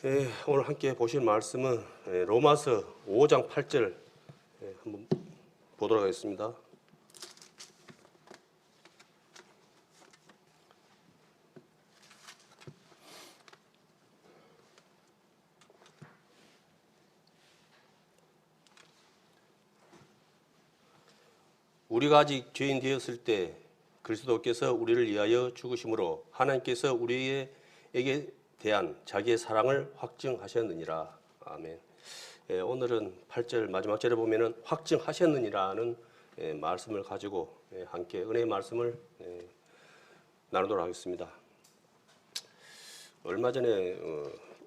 오늘 함께 보실 말씀은 로마서 5장 8절 한번 보도록 하겠습니다. 우리가 아직 죄인 되었을 때 그리스도께서 우리를 위하여 죽으심으로 하나님께서 우리에게 대한 자기의 사랑을 확증하셨느니라. 아멘. 오늘은 8절 마지막 절에 보면은 확증하셨느니라는 말씀을 가지고 함께 은혜의 말씀을 나누도록 하겠습니다. 얼마 전에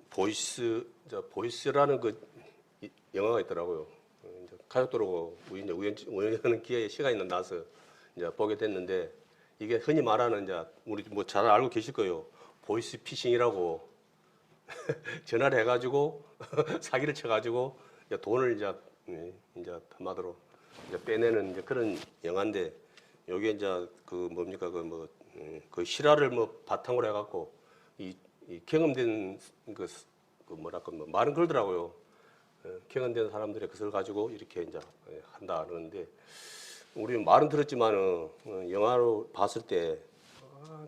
보이스라는 그 영화가 있더라고요. 가족들하고 우연히 하는 기회에 시간이 나서 이제 보게 됐는데, 이게 흔히 말하는 이제 우리 뭐 잘 알고 계실 거예요. 보이스 피싱이라고 전화를 해가지고 사기를 쳐가지고 돈을 이제 한마디로 이제 빼내는 이제 그런 영화인데, 여기에 이제 그 뭡니까 그 실화를 뭐 바탕으로 해갖고 이 경험된 그 뭐랄까 말은 그러더라고요. 경험된 사람들의 것을 가지고 이렇게 이제 한다 그러는데, 우리 말은 들었지만은 영화로 봤을 때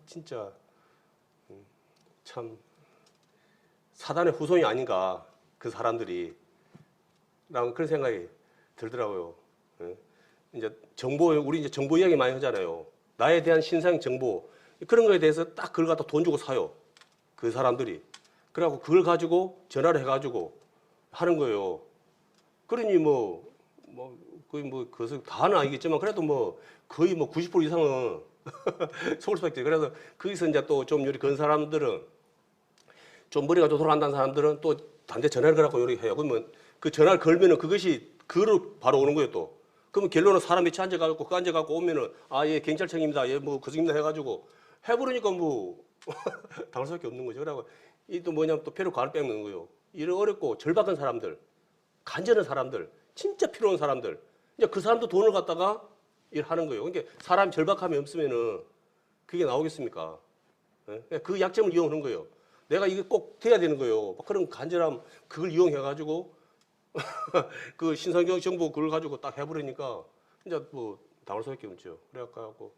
진짜 참 사단의 후손이 아닌가 그 사람들이, 라는 그런 생각이 들더라고요. 이제 우리 이제 정보 이야기 많이 하잖아요. 나에 대한 신상 정보, 그런 거에 대해서 딱 그걸 갖다 돈 주고 사요, 그 사람들이. 그래갖고 그걸 가지고 전화를 해가지고 하는 거예요. 그러니 거의 그것을 다는 아니겠지만 그래도 거의 90% 이상은 속을 수밖에. 그래서 거기서 이제 또 좀 요리 건 사람들은, 좀 머리가 좀 돌아간다는 사람들은 또 단대 전화를 걸고 요리 해요. 그러면 그 전화를 걸면은 그것이 그로 바로 오는 거예요 또. 그러면 결론은 사람이 앉아가지고 앉아갖고 오면은 예 경찰청입니다, 예 그승입니다 해가지고 해버리니까 당할 수밖에 없는 거죠. 그래고 이 또 뭐냐면 또 배로 간을 뺏는 거예요. 이런 어렵고 절박한 사람들, 간절한 사람들, 진짜 필요한 사람들, 이제 그 사람도 돈을 갖다가 일하는 거예요. 그러니까 사람 절박함이 없으면은 그게 나오겠습니까? 그 약점을 이용하는 거예요. 내가 이게 꼭 돼야 되는 거예요. 그런 간절함, 그걸 이용해가지고 그 신성경 정보 그걸 가지고 딱 해버리니까 이제 당할 수밖에 없죠. 그래갖고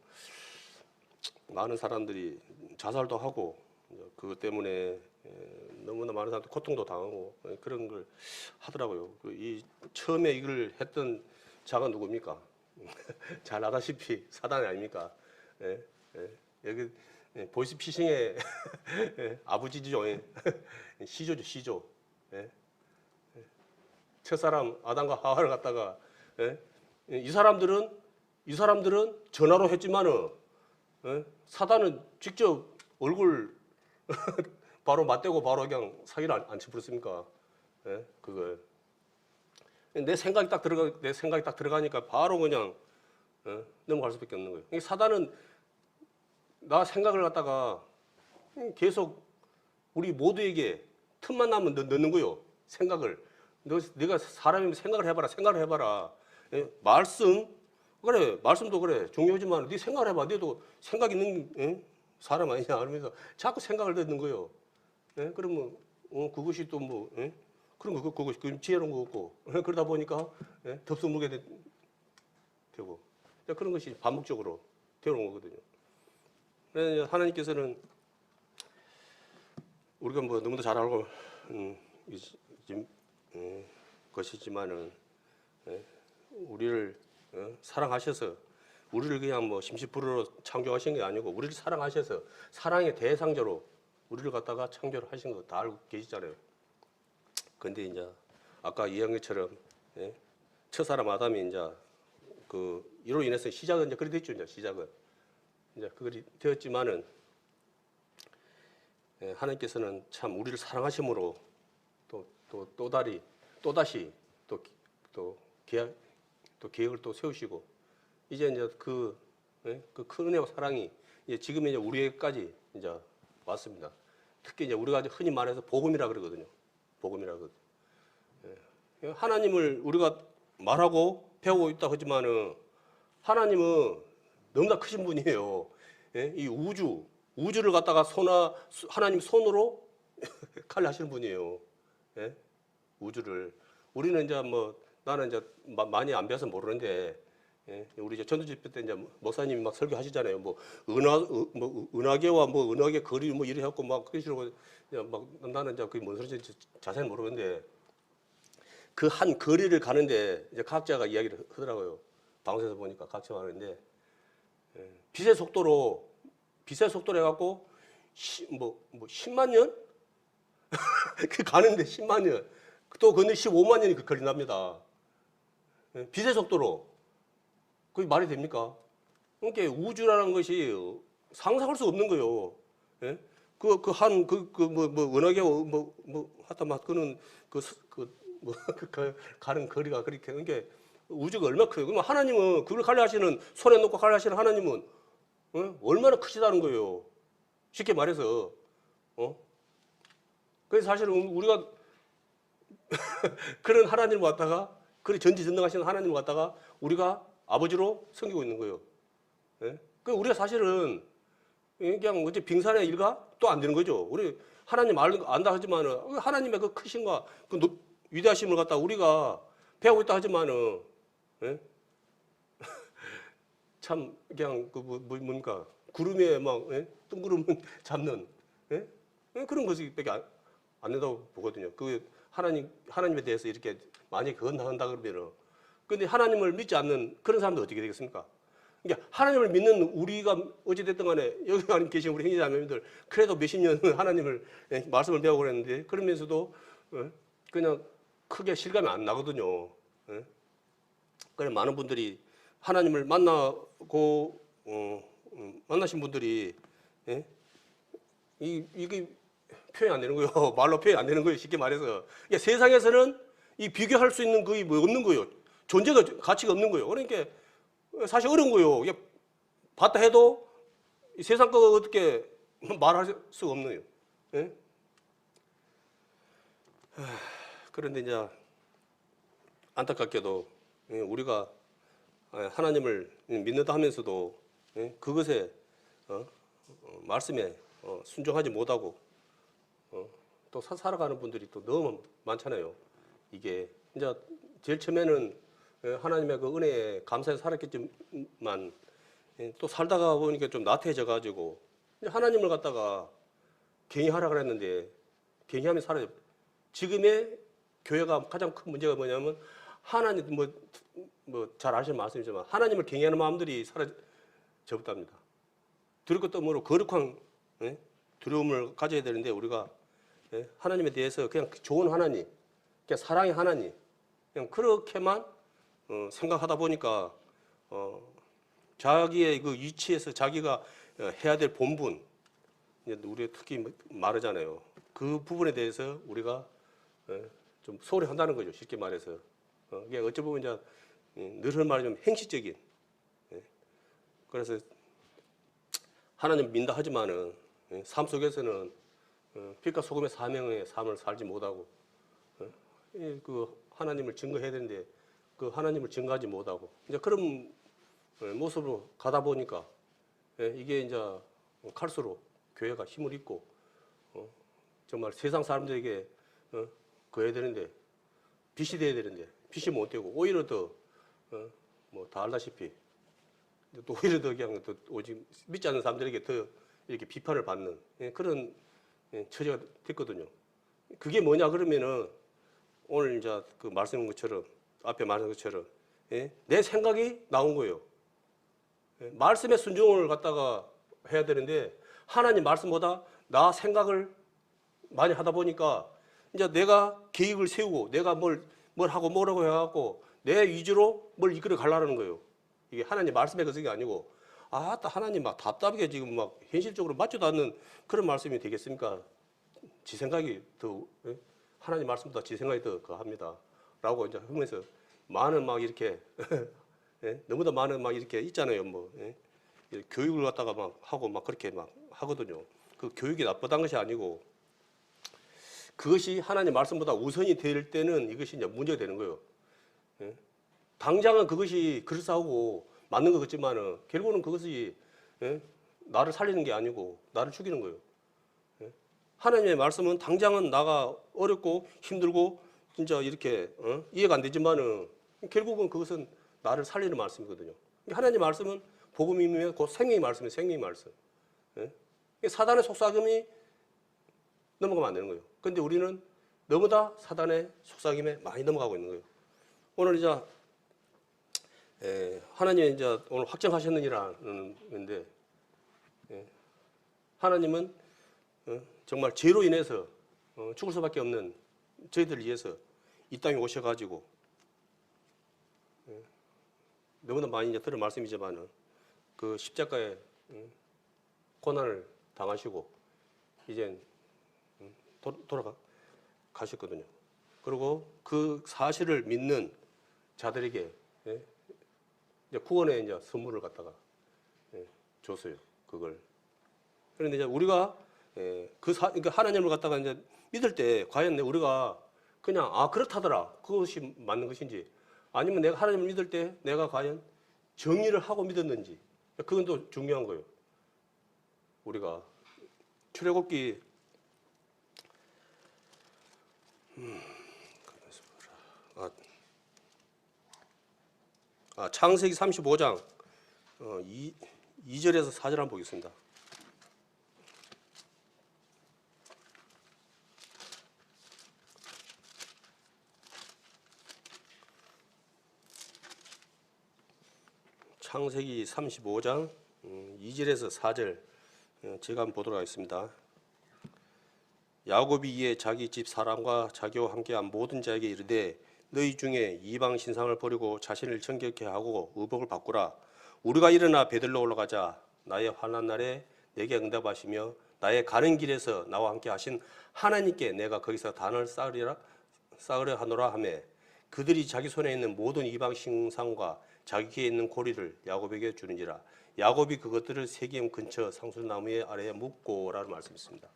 많은 사람들이 자살도 하고, 그것 때문에 너무나 많은 사람들 고통도 당하고 그런 걸 하더라고요. 이 처음에 이걸 했던 자가 누굽니까? 잘 아다시피 사단이 아닙니까? 여기 보이스 피싱의 아버지죠. 시조죠, 시조. 첫사람 아담과 하와를 갖다가 이 사람들은 전화로 했지만은 사단은 직접 얼굴 바로 맞대고 바로 그냥 사기를 안 쳐버렸습니까? 그걸 내 생각이 딱 들어가니까 바로 그냥 넘어갈 수밖에 없는 거예요. 사단은 나 생각을 갖다가 계속 우리 모두에게 틈만 나면 넣는 거예요. 생각을. 네가 사람이면 생각을 해봐라. 말씀, 그래, 말씀도 그래, 중요하지만 네 생각을 해봐. 너도 생각 있는 사람 아니냐 그러면서 자꾸 생각을 넣는 거예요. 그러면 그것이 또 그런 그것이 지혜로운 거고, 그러다 보니까 덥석물게 되고, 그런 것이 반복적으로 되어오는 거거든요. 그래서 하나님께서는 우리가 너무도 잘 알고 것이지만은 우리를 사랑하셔서, 우리를 그냥 심시부르로 창조하신 게 아니고 우리를 사랑하셔서 사랑의 대상자로 우리를 갖다가 창조를 하신 거 다 알고 계시잖아요. 근데 이제 아까 이야기한 것처럼 첫사람 아담이 이제 이로 인해서 시작은 이제 그리 됐죠. 시작은 이제 그걸이 되었지만은 하나님께서는 참 우리를 사랑하심으로 또다시 계획을 또 세우시고, 이제 그 큰 은혜와 사랑이 지금 이제 우리에게까지 이제 왔습니다. 특히 이제 우리가 흔히 말해서 복음이라 그러거든요. 하나님을 우리가 말하고 배우고 있다 하지만은 하나님은 너무나 크신 분이에요. 이 우주를 갖다가 하나님 손으로 관리하시는 분이에요. 예? 우주를. 우리는 이제 뭐 나는 이제 많이 안 배워서 모르는데, 예? 우리 이제 전도집회 때 이제 목사님이 막 설교하시잖아요. 뭐 은하계와 뭐 은하계 거리 뭐 이래 갖고 막 그런 식으로 막 나는 이제 그게 뭔 소리인지 자세히 모르는데 그 한 거리를 가는데 이제 과학자가 이야기를 하더라고요. 방송에서 보니까 각자가 하는데 빛의 속도로 해갖고 뭐 10만 년? 그 가는데 10만 년. 또 근데 15만 년이 걸린답니다. 빛의 속도로. 그게 말이 됩니까? 그러니까 우주라는 것이 상상할 수 없는 거예요. 예? 은하계 하여튼 막 그는 가는 거리가 그렇게 그러니까 우주가 얼마나 커요. 그럼 하나님은 그걸 관리하시는 손에 놓고 관리하시는 하나님은 얼마나 크시다는 거예요. 쉽게 말해서. 그래서 사실은 우리가 그런 하나님을 갖다가 그런 전지전능하신 하나님을 갖다가 우리가 아버지로 섬기고 있는 거예요. 예? 그 우리가 사실은 그냥 어째 빙산의 일가 또 안 되는 거죠. 우리 하나님 안다 하지만은 하나님의 그 크신과 그 위대하심을 갖다 우리가 배우고 있다 하지만은 예? 참 그냥 뭡니까 구름에 막 예? 뜬구름 잡는 예? 그런 것밖에 안 된다고 보거든요. 그 하나님에 대해서 이렇게 많이 건너간다 그러면은 근데 하나님을 믿지 않는 그런 사람들 어떻게 되겠습니까? 그러니까 하나님을 믿는 우리가 어찌됐든 간에 여기 하나님 계신 우리 형제자매님들 그래도 몇십 년 하나님을 말씀을 배우고 그랬는데 그러면서도 그냥 크게 실감이 안 나거든요. 그래 많은 분들이 하나님을 만나고 만나신 분들이 이게 표현 안 되는 거예요. 말로 표현 안 되는 거예요. 쉽게 말해서 그러니까 세상에서는 이 비교할 수 있는 거의 뭐 없는 거예요. 존재가 가치가 없는 거예요. 그러니까 사실 어려운 거예요. 봤다 해도 세상 거 어떻게 말할 수가 없는 거예요. 예? 그런데 이제 안타깝게도 우리가 하나님을 믿는다 하면서도 그것에 말씀에 순종하지 못하고 또 살아가는 분들이 또 너무 많잖아요. 이게 이제 제일 처음에는 하나님의 그 은혜에 감사해서 살았겠지만 또 살다가 보니까 좀 나태해져 가지고 하나님을 갖다가 경외하라 그랬는데 경외하면 살아요. 지금의 교회가 가장 큰 문제가 뭐냐면 하나님 뭐 잘 아시는 말씀이지만 하나님을 경외하는 마음들이 사라져버렸답니다. 두려울 것도 모르고 거룩한 두려움을 가져야 되는데 우리가 하나님에 대해서 그냥 좋은 하나님, 그냥 사랑의 하나님, 그냥 그렇게만 생각하다 보니까 자기의 그 위치에서 자기가 해야 될 본분, 우리 특히 말하잖아요. 그 부분에 대해서 우리가 좀 소홀히 한다는 거죠. 쉽게 말해서. 이게 어찌 보면 이제 늘 하는 말이 좀 행시적인. 그래서 하나님 믿다 하지만은 삶 속에서는 빛과 소금의 사명의 삶을 살지 못하고 그 하나님을 증거해야 되는데 그 하나님을 증거하지 못하고 이제 그런 모습으로 가다 보니까 이게 이제 갈수록 교회가 힘을 잃고 정말 세상 사람들에게 그어야 되는데 빛이 돼야 되는데 빛이 못 되고 오히려 더 뭐 다 알다시피 또 오히려 더 그냥 더 오직 믿지 않는 사람들에게 더 이렇게 비판을 받는 그런 처지가 됐거든요. 그게 뭐냐 그러면은 오늘 이제 그 말씀한 것처럼 앞에 말한 것처럼 내 생각이 나온 거예요. 말씀의 순종을 갖다가 해야 되는데 하나님 말씀보다 나 생각을 많이 하다 보니까 이제 내가 계획을 세우고 내가 뭘 하고 뭐라고 해갖고 내 위주로 뭘 이끌어 가려는 거예요. 이게 하나님 말씀의 것이 아니고 하나님 막 답답하게 지금 막 현실적으로 맞지도 않는 그런 말씀이 되겠습니까? 지 생각이 더 하나님 말씀보다 지 생각이 더 합니다. 라고 이제 하면서 많은 막 이렇게 너무나 많은 막 이렇게 있잖아요. 뭐 교육을 갖다가 막 하고 막 그렇게 막 하거든요. 그 교육이 나쁘다는 것이 아니고 그것이 하나님 말씀보다 우선이 될 때는 이것이 이제 문제가 되는 거예요. 당장은 그것이 그럴싸하고 맞는 것 같지만은 결국은 그것이 나를 살리는 게 아니고 나를 죽이는 거예요. 하나님의 말씀은 당장은 나가 어렵고 힘들고 진짜 이렇게 이해가 안 되지만은 결국은 그것은 나를 살리는 말씀이거든요. 하나님의 말씀은 복음이면 곧 생명의 말씀이에요. 생명의 말씀. 예? 사단의 속삭임이 넘어가면 안 되는 거예요. 그런데 우리는 너무나 사단의 속삭임에 많이 넘어가고 있는 거예요. 오늘 이제 하나님이 이제 오늘 확정하셨느니라는 건데 하나님은 정말 죄로 인해서 죽을 수밖에 없는 저희들을 위해서 이 땅에 오셔가지고 너무나 많이 이제 들은 말씀이지만은 그 십자가에 고난을 당하시고 이제 돌아가셨거든요. 그리고 그 사실을 믿는 자들에게 이제 구원의 이제 선물을 갖다가 줬어요. 그걸. 그런데 이제 우리가 그러니까 하나님을 갖다가 이제 믿을 때 과연 우리가 그냥 그렇다더라 그것이 맞는 것인지 아니면 내가 하나님을 믿을 때 내가 과연 정의를 하고 믿었는지 그건 또 중요한 거예요. 우리가 출애굽기 창세기 35장 2절에서 4절 한번 보겠습니다. 창세기 35장 2절에서 4절 제가 한번 보도록 하겠습니다. 야곱이 이에 자기 집 사람과 자기와 함께한 모든 자에게 이르되 너희 중에 이방 신상을 버리고 자신을 정결케 하고 의복을 바꾸라. 우리가 일어나 베들로 올라가자. 나의 환난 날에 내게 응답하시며 나의 가는 길에서 나와 함께 하신 하나님께 내가 거기서 단을 쌓으려 하노라 하매 그들이 자기 손에 있는 모든 이방 신상과 자기에게 있는 고리를 야곱에게 주는지라. 야곱이 그것들을 세겜 근처 상수나무의 아래에 묻고라는 말씀이 있습니다.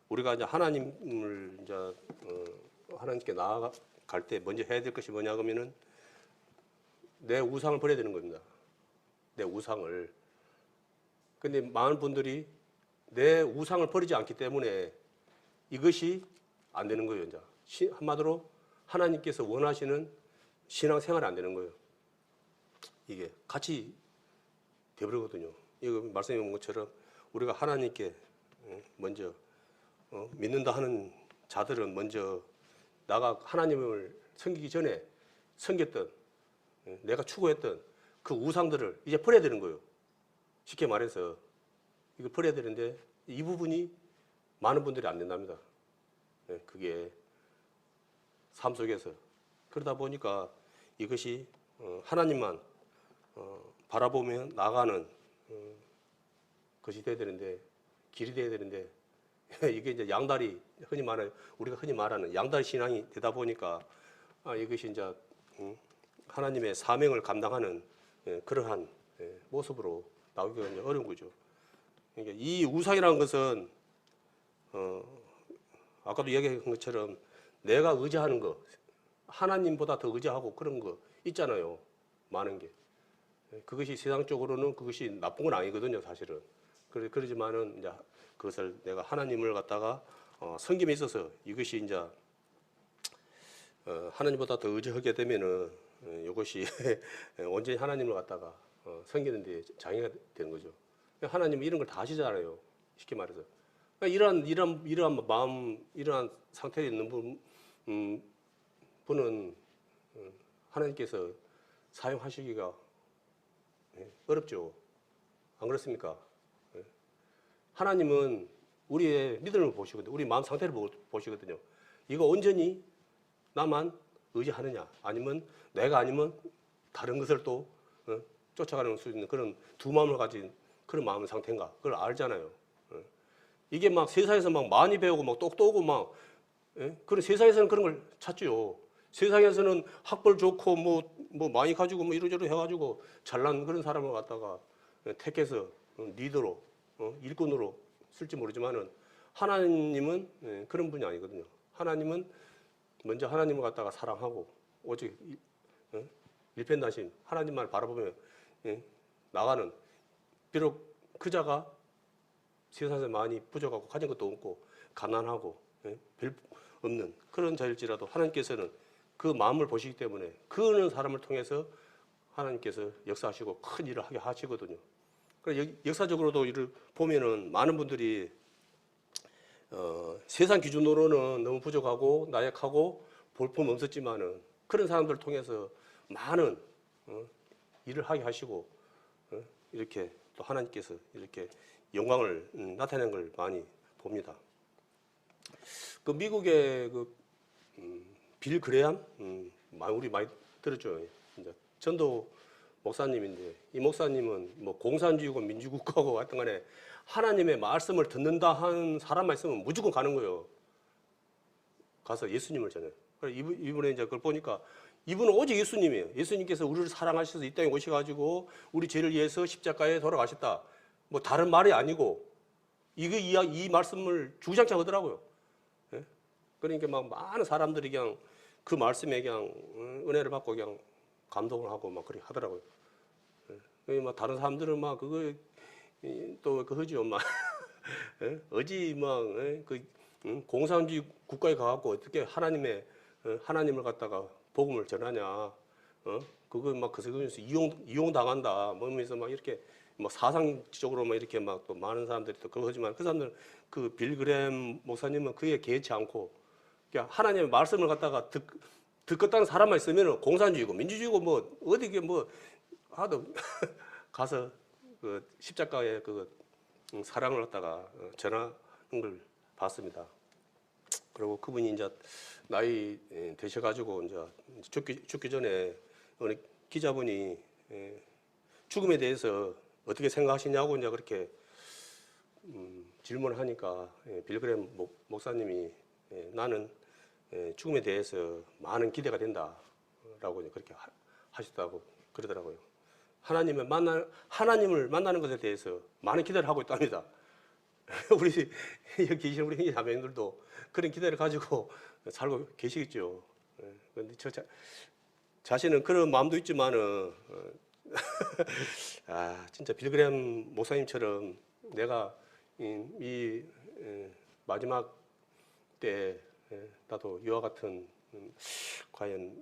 우리가 이제 하나님을 이제 하나님께 나아갈 때 먼저 해야 될 것이 뭐냐 그러면은 내 우상을 버려야 되는 겁니다. 내 우상을. 근데 많은 분들이 내 우상을 버리지 않기 때문에 이것이 안 되는 거예요. 이제 한마디로 하나님께서 원하시는 신앙생활이 안 되는 거예요. 이게 같이 되버리거든요. 이거 말씀해 본 것처럼 우리가 하나님께 먼저 믿는다 하는 자들은 먼저 나가 하나님을 섬기기 전에 섬겼던 내가 추구했던 그 우상들을 이제 버려야 되는 거예요. 쉽게 말해서 이거 버려야 되는데 이 부분이 많은 분들이 안 된답니다. 그게 삶 속에서 그러다 보니까 이것이 하나님만 바라보며 나가는 것이 돼야 되는데 길이 돼야 되는데 이게 이제 양다리 우리가 흔히 말하는 양다리 신앙이 되다 보니까 이것이 이제 하나님의 사명을 감당하는 그러한 모습으로 나오기가 이제 어려운 거죠. 그러니까 이 우상이라는 것은 아까도 이야기한 것처럼 내가 의지하는 거 하나님보다 더 의지하고 그런 거 있잖아요. 많은 게. 그것이 세상적으로는 그것이 나쁜 건 아니거든요, 사실은. 그러지만은 이제 그것을 내가 하나님을 갖다가 섬김에 있어서 이것이 이제 하나님보다 더 의지하게 되면은 이것이 온전히 하나님을 갖다가 섬기는데 장애가 되는 거죠. 하나님은 이런 걸 다 아시잖아요, 쉽게 말해서. 그러니까 이러한 마음, 이러한 상태에 있는 분은 하나님께서 사용하시기가 어렵죠. 안 그렇습니까? 하나님은 우리의 믿음을 보시거든요. 우리 마음 상태를 보시거든요. 이거 온전히 나만 의지하느냐 아니면 내가 아니면 다른 것을 또 쫓아가는 수 있는 그런 두 마음을 가진 그런 마음 상태인가 그걸 알잖아요. 이게 막 세상에서 막 많이 배우고 막 똑똑하고 막 그런 세상에서는 그런 걸 찾죠. 세상에서는 학벌 좋고 뭐 많이 가지고 뭐 이러저러 해가지고 잘난 그런 사람을 갖다가 택해서 리더로 일꾼으로 쓸지 모르지만은 하나님은 그런 분이 아니거든요. 하나님은 먼저 하나님을 갖다가 사랑하고 오직 일편단심 하나님만 바라보며 나가는 비록 그 자가 세상에서 많이 부족하고 가진 것도 없고 가난하고 별 없는 그런 자일지라도 하나님께서는 그 마음을 보시기 때문에 그런 사람을 통해서 하나님께서 역사하시고 큰 일을 하게 하시거든요. 그래서 역사적으로도 이를 보면은 많은 분들이 세상 기준으로는 너무 부족하고 나약하고 볼품 없었지만은 그런 사람들을 통해서 많은 일을 하게 하시고 이렇게 또 하나님께서 이렇게 영광을 나타내는 걸 많이 봅니다. 그 미국의 빌 그레함 우리 많이 들었죠. 이제 전도 목사님인데 이 목사님은 뭐 공산주의고 민주국가고 하여튼 간에 하나님의 말씀을 듣는다 한 사람만 있으면 무조건 가는 거예요. 가서 예수님을 전해요. 이분의 이제 그걸 보니까 이분은 오직 예수님이에요. 예수님께서 우리를 사랑하셔서 이 땅에 오셔가지고 우리 죄를 위해서 십자가에 돌아가셨다. 뭐 다른 말이 아니고 이 말씀을 주구장창 하더라고요. 예? 그러니까 막 많은 사람들이 그냥 그 말씀에 그냥 은혜를 받고 그냥 감동을 하고 막 그렇게 하더라고요. 예? 막 다른 사람들은 막 그거 또 그거죠 막 어지 막 공산주의 국가에 가갖고 어떻게 하나님을 갖다가 복음을 전하냐, 그거 막 그래서 이용 당한다, 뭐 하면서 막 이렇게 막 사상적으로 막 이렇게 막 또 많은 사람들이 또 그거 하지만 그 사람들 그 빌 그램 목사님은 그에 개의치 않고 그냥 하나님의 말씀을 갖다가 듣겠다는 사람만 있으면 공산주의고 민주주의고 뭐 어디 뭐 하도 가서 그 십자가의 그 사랑을 갖다가 전하는 걸 봤습니다. 그리고 그분이 이제 나이 되셔가지고 이제 죽기 전에 어느 기자분이 죽음에 대해서 어떻게 생각하시냐고 이제 그렇게 질문을 하니까 빌 그램 목사님이 나는 죽음에 대해서 많은 기대가 된다라고 그렇게 하셨다고 그러더라고요. 하나님을 만나는 것에 대해서 많은 기대를 하고 있답니다. 우리 여기 계신 우리 형제 자매님들도 그런 기대를 가지고 살고 계시겠죠. 그런데 저 자신은 그런 마음도 있지만은 진짜 빌 그램 목사님처럼 내가 이 마지막 때 나도 이와 같은 과연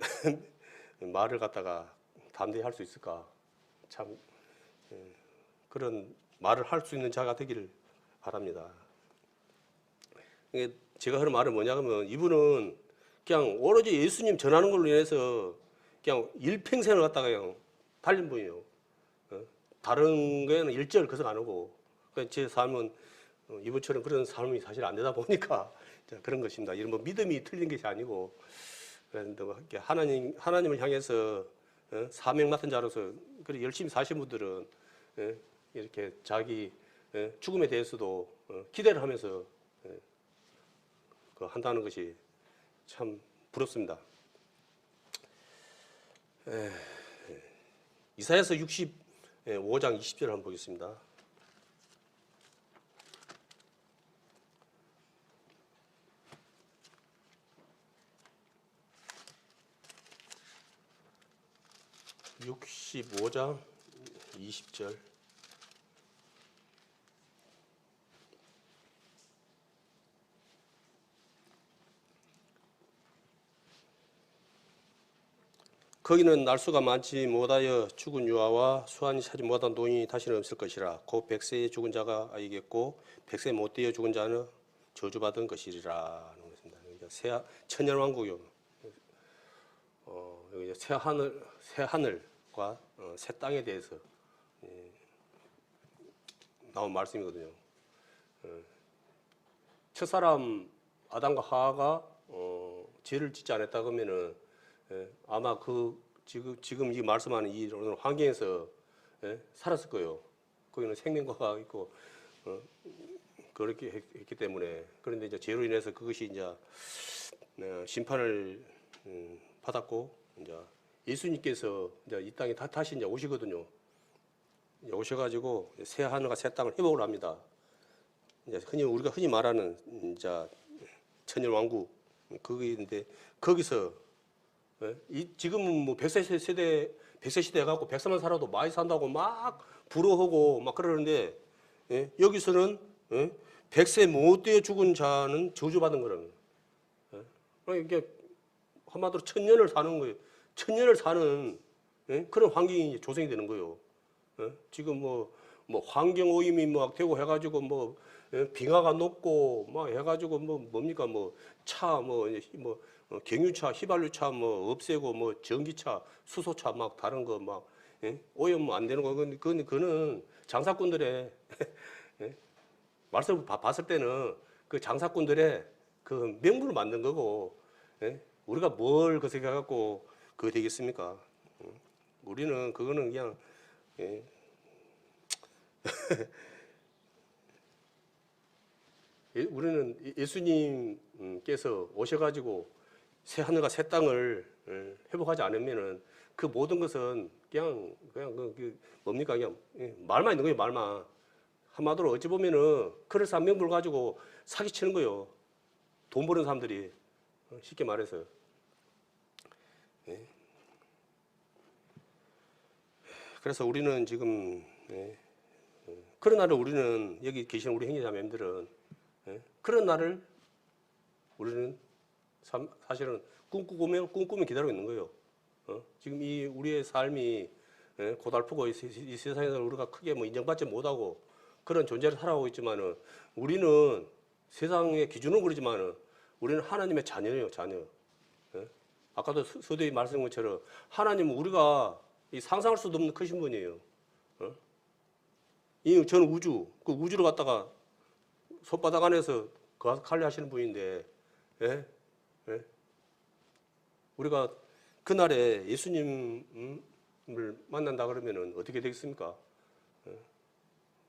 말을 갖다가 담대히 할 수 있을까? 참 그런 말을 할 수 있는 자가 되기를 바랍니다. 제가 하는 말은 뭐냐면 이분은 그냥 오로지 예수님 전하는 걸로 인해서 그냥 일평생을 갖다가 그냥 달린 분이에요. 다른 거에는 일절 그석 안 하고 제 삶은 이분처럼 그런 삶이 사실 안 되다 보니까 그런 것입니다. 이런 뭐 믿음이 틀린 것이 아니고 그런데 하나님을 향해서 사명 맡은 자로서 그렇게 열심히 사신 분들은 이렇게 자기 죽음에 대해서도 기대를 하면서 한다는 것이 참 부럽습니다. 이사야서 65장 20절 한번 보겠습니다. (65장) 20절. 거기는 날수가 많지 못하여 죽은 유아와 수완이 차지 못한 노인이 다시는 없을 것이라. 곧 100세에 죽은 자가 아이겠고 100세 못 되어 죽은 자는 저주받은 것이리라. 하는 것입니다. 천년왕국이요. 여기 새 하늘과 새 땅에 대해서 나온 말씀이거든요. 첫사람 아담과 하와가 죄를 짓지 않았다 그러면은 아마 지금 이 말씀하는 이 환경에서 살았을 거예요. 거기는 생명과가 있고 그렇게 했기 때문에. 그런데 이제 죄로 인해서 그것이 이제 심판을 받았고 이제 예수님께서 이제 이 땅에 다시 이제 오시거든요. 이제 오셔가지고 새 하늘과 새 땅을 회복을 합니다. 이제 우리가 흔히 말하는 이제 천년 왕국 그게인데 거기서 지금은 뭐 100세 시대 해갖고 100세만 살아도 많이 산다고 막 부러워하고 막 그러는데 여기서는 백세 못 되어 죽은 자는 저주받은 거라는 거예요. 그러니까 이게 한마디로 천년을 사는 거예요. 천년을 사는 그런 환경이 조성이 되는 거예요. 지금 뭐 환경 오염이 막 되고 해가지고 뭐 빙하가 녹고 막 해가지고 뭐 뭡니까 뭐 차 뭐 경유차, 휘발유차 뭐 없애고 뭐 전기차, 수소차 막 다른 거 막 오염 안 되는 거 그거는 장사꾼들의 말씀 봤을 때는 그 장사꾼들의 그 명분을 만든 거고 우리가 뭘 그렇게 해갖고 그거 되겠습니까? 우리는 그거는 그냥 우리는 예수님께서 오셔가지고 새 하늘과 새 땅을 회복하지 않으면은 그 모든 것은 그냥 그 뭡니까 그냥 말만 있는 거예요 말만. 한마디로 어찌 보면은 그럴싸한 명분을 가지고 사기치는 거예요. 돈 버는 사람들이 쉽게 말해서. 그래서 우리는 지금 그런 날을 우리는 여기 계신 우리 형제자매님들은 그런 날을 우리는 사실은 꿈꾸면 기다리고 있는 거예요. 지금 이 우리의 삶이 고달프고 이 세상에서 우리가 크게 뭐 인정받지 못하고 그런 존재를 살아가고 있지만은 우리는 세상의 기준은 그러지만은 우리는 하나님의 자녀예요, 자녀. 아까도 서두에 말씀한 것처럼 하나님은 우리가 상상할 수도 없는 크신 분이에요. 이 전 우주, 그 우주를 갖다가 손바닥 안에서 관리하시는 분인데, 예? 예? 우리가 그날에 예수님을 만난다 그러면은 어떻게 되겠습니까?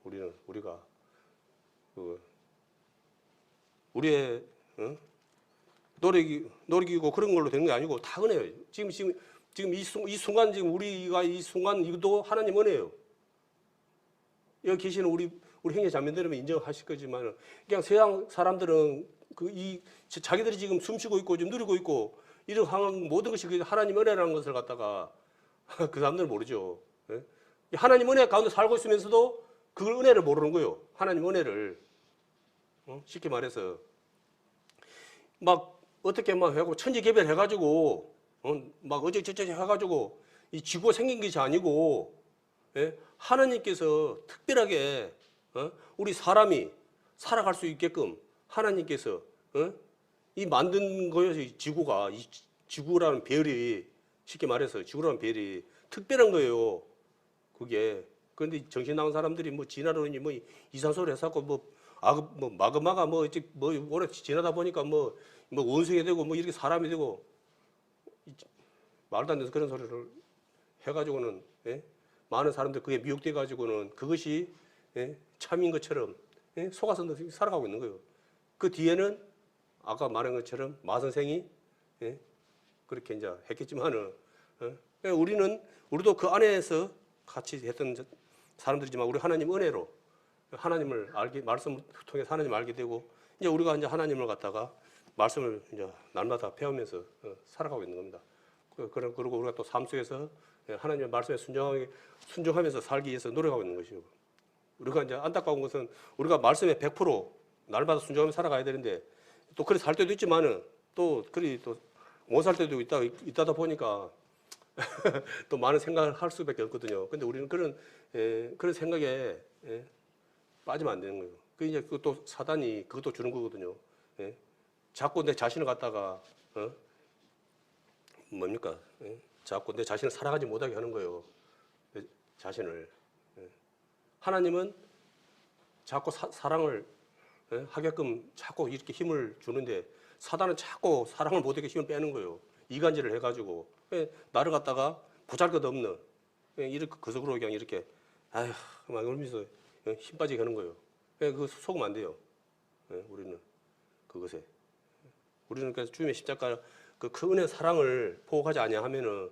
우리가 우리의 노력이고 그런 걸로 되는 게 아니고 다 은혜예요. 지금 이 순간 지금 우리가 이 순간 이것도 하나님 은혜예요. 여기 계시는 우리 형제 자매들은 인정하실 거지만 그냥 세상 사람들은 자기들이 지금 숨쉬고 있고 지금 누리고 있고 이런 모든 것이 하나님 은혜라는 것을 갖다가 그 사람들은 모르죠. 하나님 은혜 가운데 살고 있으면서도 그걸 은혜를 모르는 거예요. 하나님 은혜를 쉽게 말해서 막 어떻게 막 하고 천지개별 해가지고 막 어쩌저쩌 해가지고 이 지구가 생긴 것이 아니고 하나님께서 특별하게 우리 사람이 살아갈 수 있게끔 하나님께서 이 만든 거예요. 이 지구라는 별이 쉽게 말해서 지구라는 별이 특별한 거예요. 그게 그런데 정신 나간 사람들이 뭐 지나러니 뭐 이상한 소리 해서고 마그마가 오래 지나다 보니까 뭐 원숭이 되고 뭐 이렇게 사람이 되고 말도 안 되는 그런 소리를 해가지고는 많은 사람들 그게 미혹돼 가지고는 그것이 참인 것처럼 속아서 살아가고 있는 거예요. 그 뒤에는 아까 말한 것처럼 마 선생이 그렇게 이제 했겠지만은 우리도 그 안에서 같이 했던 사람들이지만 우리 하나님 은혜로 하나님을 말씀을 통해 하나님을 알게 되고 이제 우리가 이제 하나님을 갖다가 말씀을 이제 날마다 배우면서 살아가고 있는 겁니다. 그리고 우리가 또 삶 속에서 하나님의 말씀에 순종하면서 살기 위해서 노력하고 있는 것이고 우리가 이제 안타까운 것은 우리가 말씀에 100% 날마다 순종하면서 살아가야 되는데 또 그렇게 살 때도 있지만은 또 못 살 때도 있다다 보니까 또 많은 생각을 할 수밖에 없거든요. 근데 우리는 그런 생각에 빠지면 안 되는 거예요. 그 이제 그것도 사단이 그것도 주는 거거든요. 자꾸 내 자신을 갖다가 뭡니까? 자꾸 내 자신을 살아가지 못하게 하는 거예요. 내 자신을. 하나님은 자꾸 사랑을 하게끔 자꾸 이렇게 힘을 주는데 사단은 자꾸 사랑을 못하게 힘을 빼는 거예요. 이간질을 해가지고 나를 갖다가 보잘것없는 이렇게 그 속으로 그냥 이렇게 아휴 막 이러면서 힘 빠지게 하는 거예요. 그 속으면 안 돼요. 우리는 그것에 우리는 그래서 주님의 십자가 그 은혜 사랑을 포기하지 아니하면은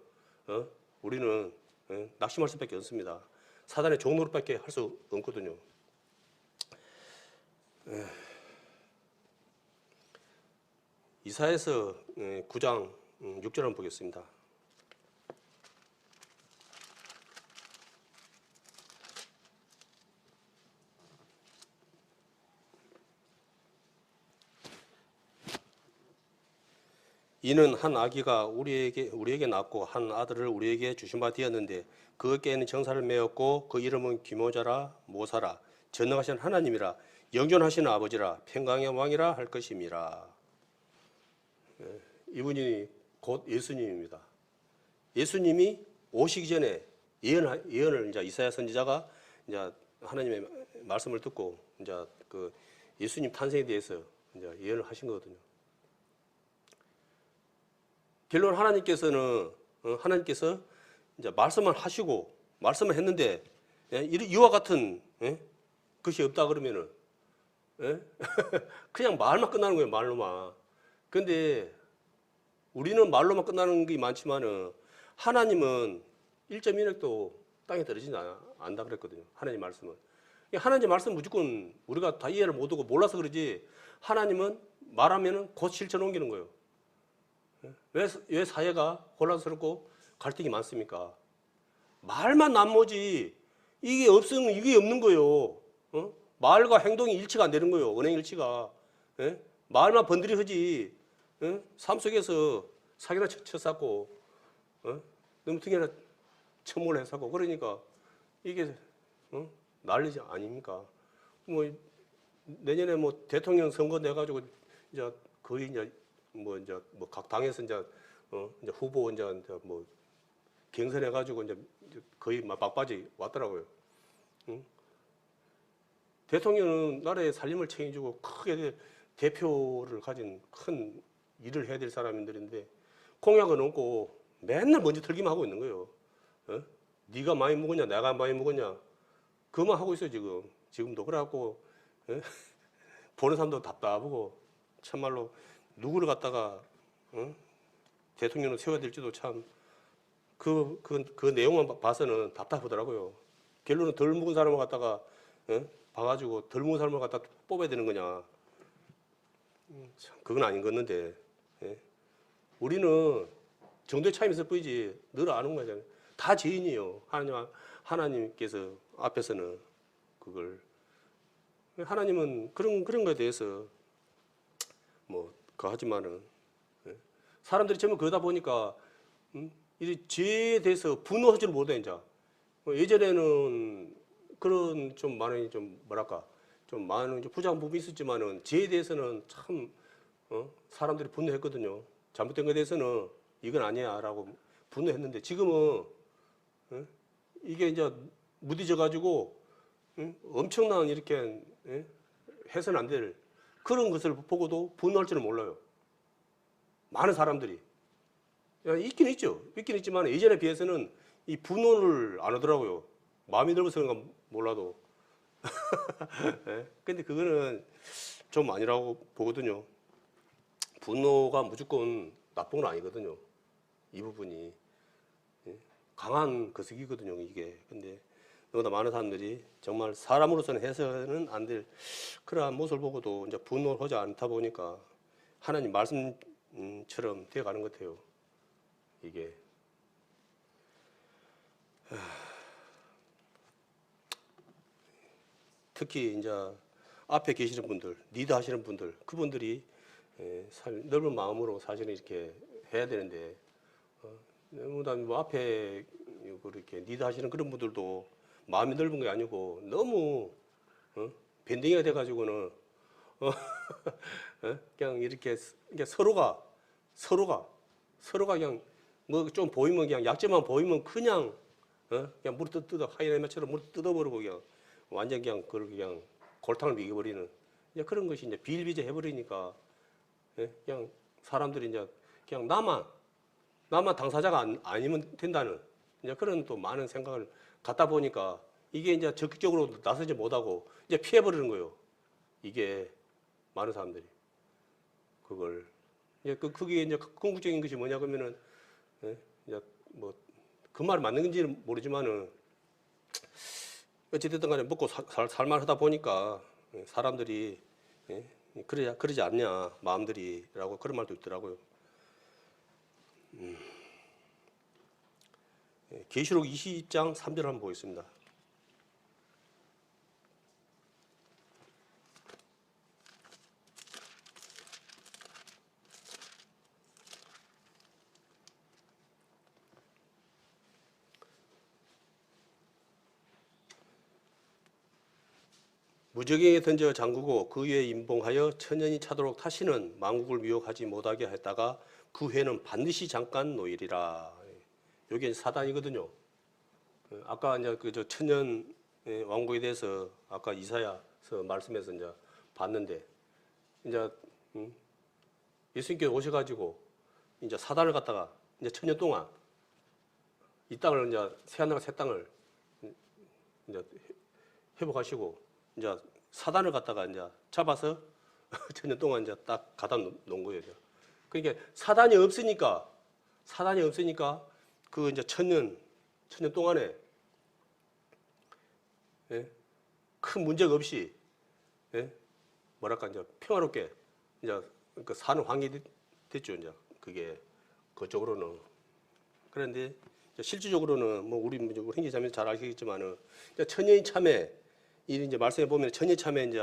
우리는 낙심할 수밖에 없습니다. 사단의 종노릇밖에 할 수 없거든요. 이사야서 9장 6절 한번 보겠습니다. 이는 한 아기가 우리에게 낳고 한 아들을 우리에게 주신 바 되었는데 그에게는 정사를 메었고 그 이름은 기모자라 모사라 전능하신 하나님이라 영존하시는 아버지라 평강의 왕이라 할 것임이라. 이분이 곧 예수님입니다. 예수님이 오시기 전에 예언을 이제 이사야 선지자가 이제 하나님의 말씀을 듣고 이제 그 예수님 탄생에 대해서 이제 예언을 하신 거거든요. 결론 하나님께서 이제 말씀을 하시고 말씀을 했는데 이와 같은 것이 없다 그러면은 그냥 말만 끝나는 거예요. 말로만. 근데 우리는 말로만 끝나는 게 많지만은 하나님은 1.1핵도 땅에 떨어지지 않는다 그랬거든요. 하나님 말씀은. 하나님 말씀 무조건 우리가 다 이해를 못하고 몰라서 그러지 하나님은 말하면은 곧 실천 옮기는 거예요. 왜 사회가 혼란스럽고 갈등이 많습니까? 말만 남모지 이게 없으면 이게 없는 거예요. 말과 행동이 일치가 안 되는 거예요. 언행 일치가. 말만 번들이 하지. 삶 속에서 사기나 쳤었고 너무 등에나 처먹을 했었고 그러니까 이게 난리지 아닙니까? 뭐 내년에 뭐 대통령 선거 내 가지고 이제 거의 이제 뭐 각 당에서 이제 후보 이제 뭐 경선해 가지고 이제 거의 막 막바지 왔더라고요. 대통령은 나라의 살림을 책임지고 크게 대표를 가진 큰 일을 해야 될 사람들인데 공약은 없고 맨날 먼저 털기만 하고 있는 거예요. 네가 많이 먹었냐, 내가 많이 먹었냐, 그만 하고 있어요 지금도. 그래갖고 보는 사람도 답답하고 참말로 누구를 갖다가 대통령을 세워야 될지도 참 그 내용만 봐서는 답답하더라고요. 결론은 덜 먹은 사람을 갖다가 봐가지고 덜 먹은 사람을 갖다 뽑아야 되는 거냐? 참 그건 아닌 건데 우리는 정도의 차이가 있을 뿐이지 늘 아는 거잖아요. 다 죄인이에요. 하나님께서 앞에서는 그걸 하나님은 그런 거에 대해서 뭐 하지만은 사람들이 전부 그러다 보니까 이 죄에 대해서 분노하지를 못해 이제. 예전에는 그런 좀 많은 좀 뭐랄까 좀 많은 부정한 부분이 있었지만은 죄에 대해서는 참 사람들이 분노했거든요. 잘못된 것에 대해서는 이건 아니야라고 분노했는데 지금은 이게 이제 무뎌져 가지고 엄청난 이렇게 해서는 안 될 그런 것을 보고도 분노할 줄은 몰라요. 많은 사람들이 있긴 있죠. 있긴 있지만 예전에 비해서는 이 분노를 안 하더라고요. 마음이 넓어서 그런가 몰라도. 근데 그거는 좀 아니라고 보거든요. 분노가 무조건 나쁜 건 아니거든요. 이 부분이 강한 거석이거든요. 이게. 근데 너무나 많은 사람들이 정말 사람으로서는 해서는 안 될 그러한 모습을 보고도 이제 분노를 하지 않다 보니까 하나님 말씀처럼 되어가는 것 같아요. 이게 특히 이제 앞에 계시는 분들, 리더 하시는 분들, 그분들이 넓은 마음으로 사실은 이렇게 해야 되는데 뭐 앞에 그렇게 리더 하시는 그런 분들도 마음이 넓은 게 아니고 너무 밴딩이 돼가지고는 그냥 이렇게 서로가 그냥 뭐 좀 보이면 그냥 약점만 보이면 그냥 그냥 물 뜯어 하이라이트처럼 물 뜯어버리고 그냥 완전 그냥 골탕을 먹여버리는 이제 그런 것이 이제 비일비재 해버리니까 그냥 사람들이 이제 그냥 나만 당사자가 아니면 된다는 이제 그런 또 많은 생각을 갖다 보니까 이게 이제 적극적으로 나서지 못하고 이제 피해버리는 거예요. 이게 많은 사람들이 그걸 이제 그게 이제 궁극적인 것이 뭐냐 그러면은 이제 뭐 그 말 맞는 건지는 모르지만은 어찌됐든 간에 먹고 살만 하다 보니까 사람들이 그러지 않냐 마음들이라고 그런 말도 있더라고요. 계시록 20장 3절 한번 보겠습니다. 무적행에 던져 잠그고 그 위에 임봉하여 천년이 차도록 다시는 만국을 미혹하지 못하게 했다가 그 회는 반드시 잠깐 노일이라. 이게 사단이거든요. 아까 이제 그저 천년 왕국에 대해서 아까 이사야서 말씀에서 이제 봤는데 이제 예수님께서 오셔가지고 이제 사단을 갖다가 이제 천년 동안 이 땅을 이제 새 하늘과 새 땅을 이제 회복하시고 이제 사단을 갖다가 이제 잡아서 천년 동안 이제 딱 갖다 놓은 거예요. 그러니까 사단이 없으니까 그 이제 천년 동안에 큰 문제가 없이 뭐랄까 이제 평화롭게 이제 그 사는 환경이 됐죠. 이제 그게 그쪽으로는. 그런데 실질적으로는 뭐 우리 형제자매 잘 아시겠지만은 천년이 참에 이 이제 말씀해 보면 천년이 참에 이제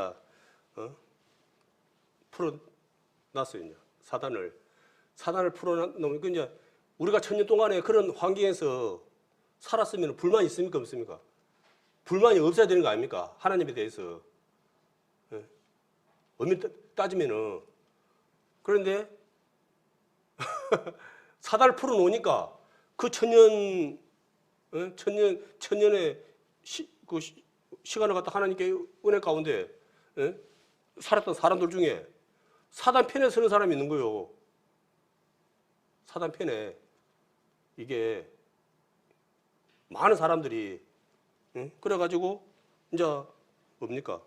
풀어놨어요. 이제 사단을 풀어놓으면 그 이제 우리가 천년 동안에 그런 환경에서 살았으면 불만이 있습니까 없습니까? 불만이 없어야 되는 거 아닙니까? 하나님에 대해서. 엄밀히 따지면은. 그런데 사단을 풀어놓으니까 그 천년의 시간을 갖다 하나님께 은혜 가운데 살았던 사람들 중에 사단 편에 서는 사람이 있는 거예요. 사단 편에. 이게 많은 사람들이 그래가지고 이제 뭡니까?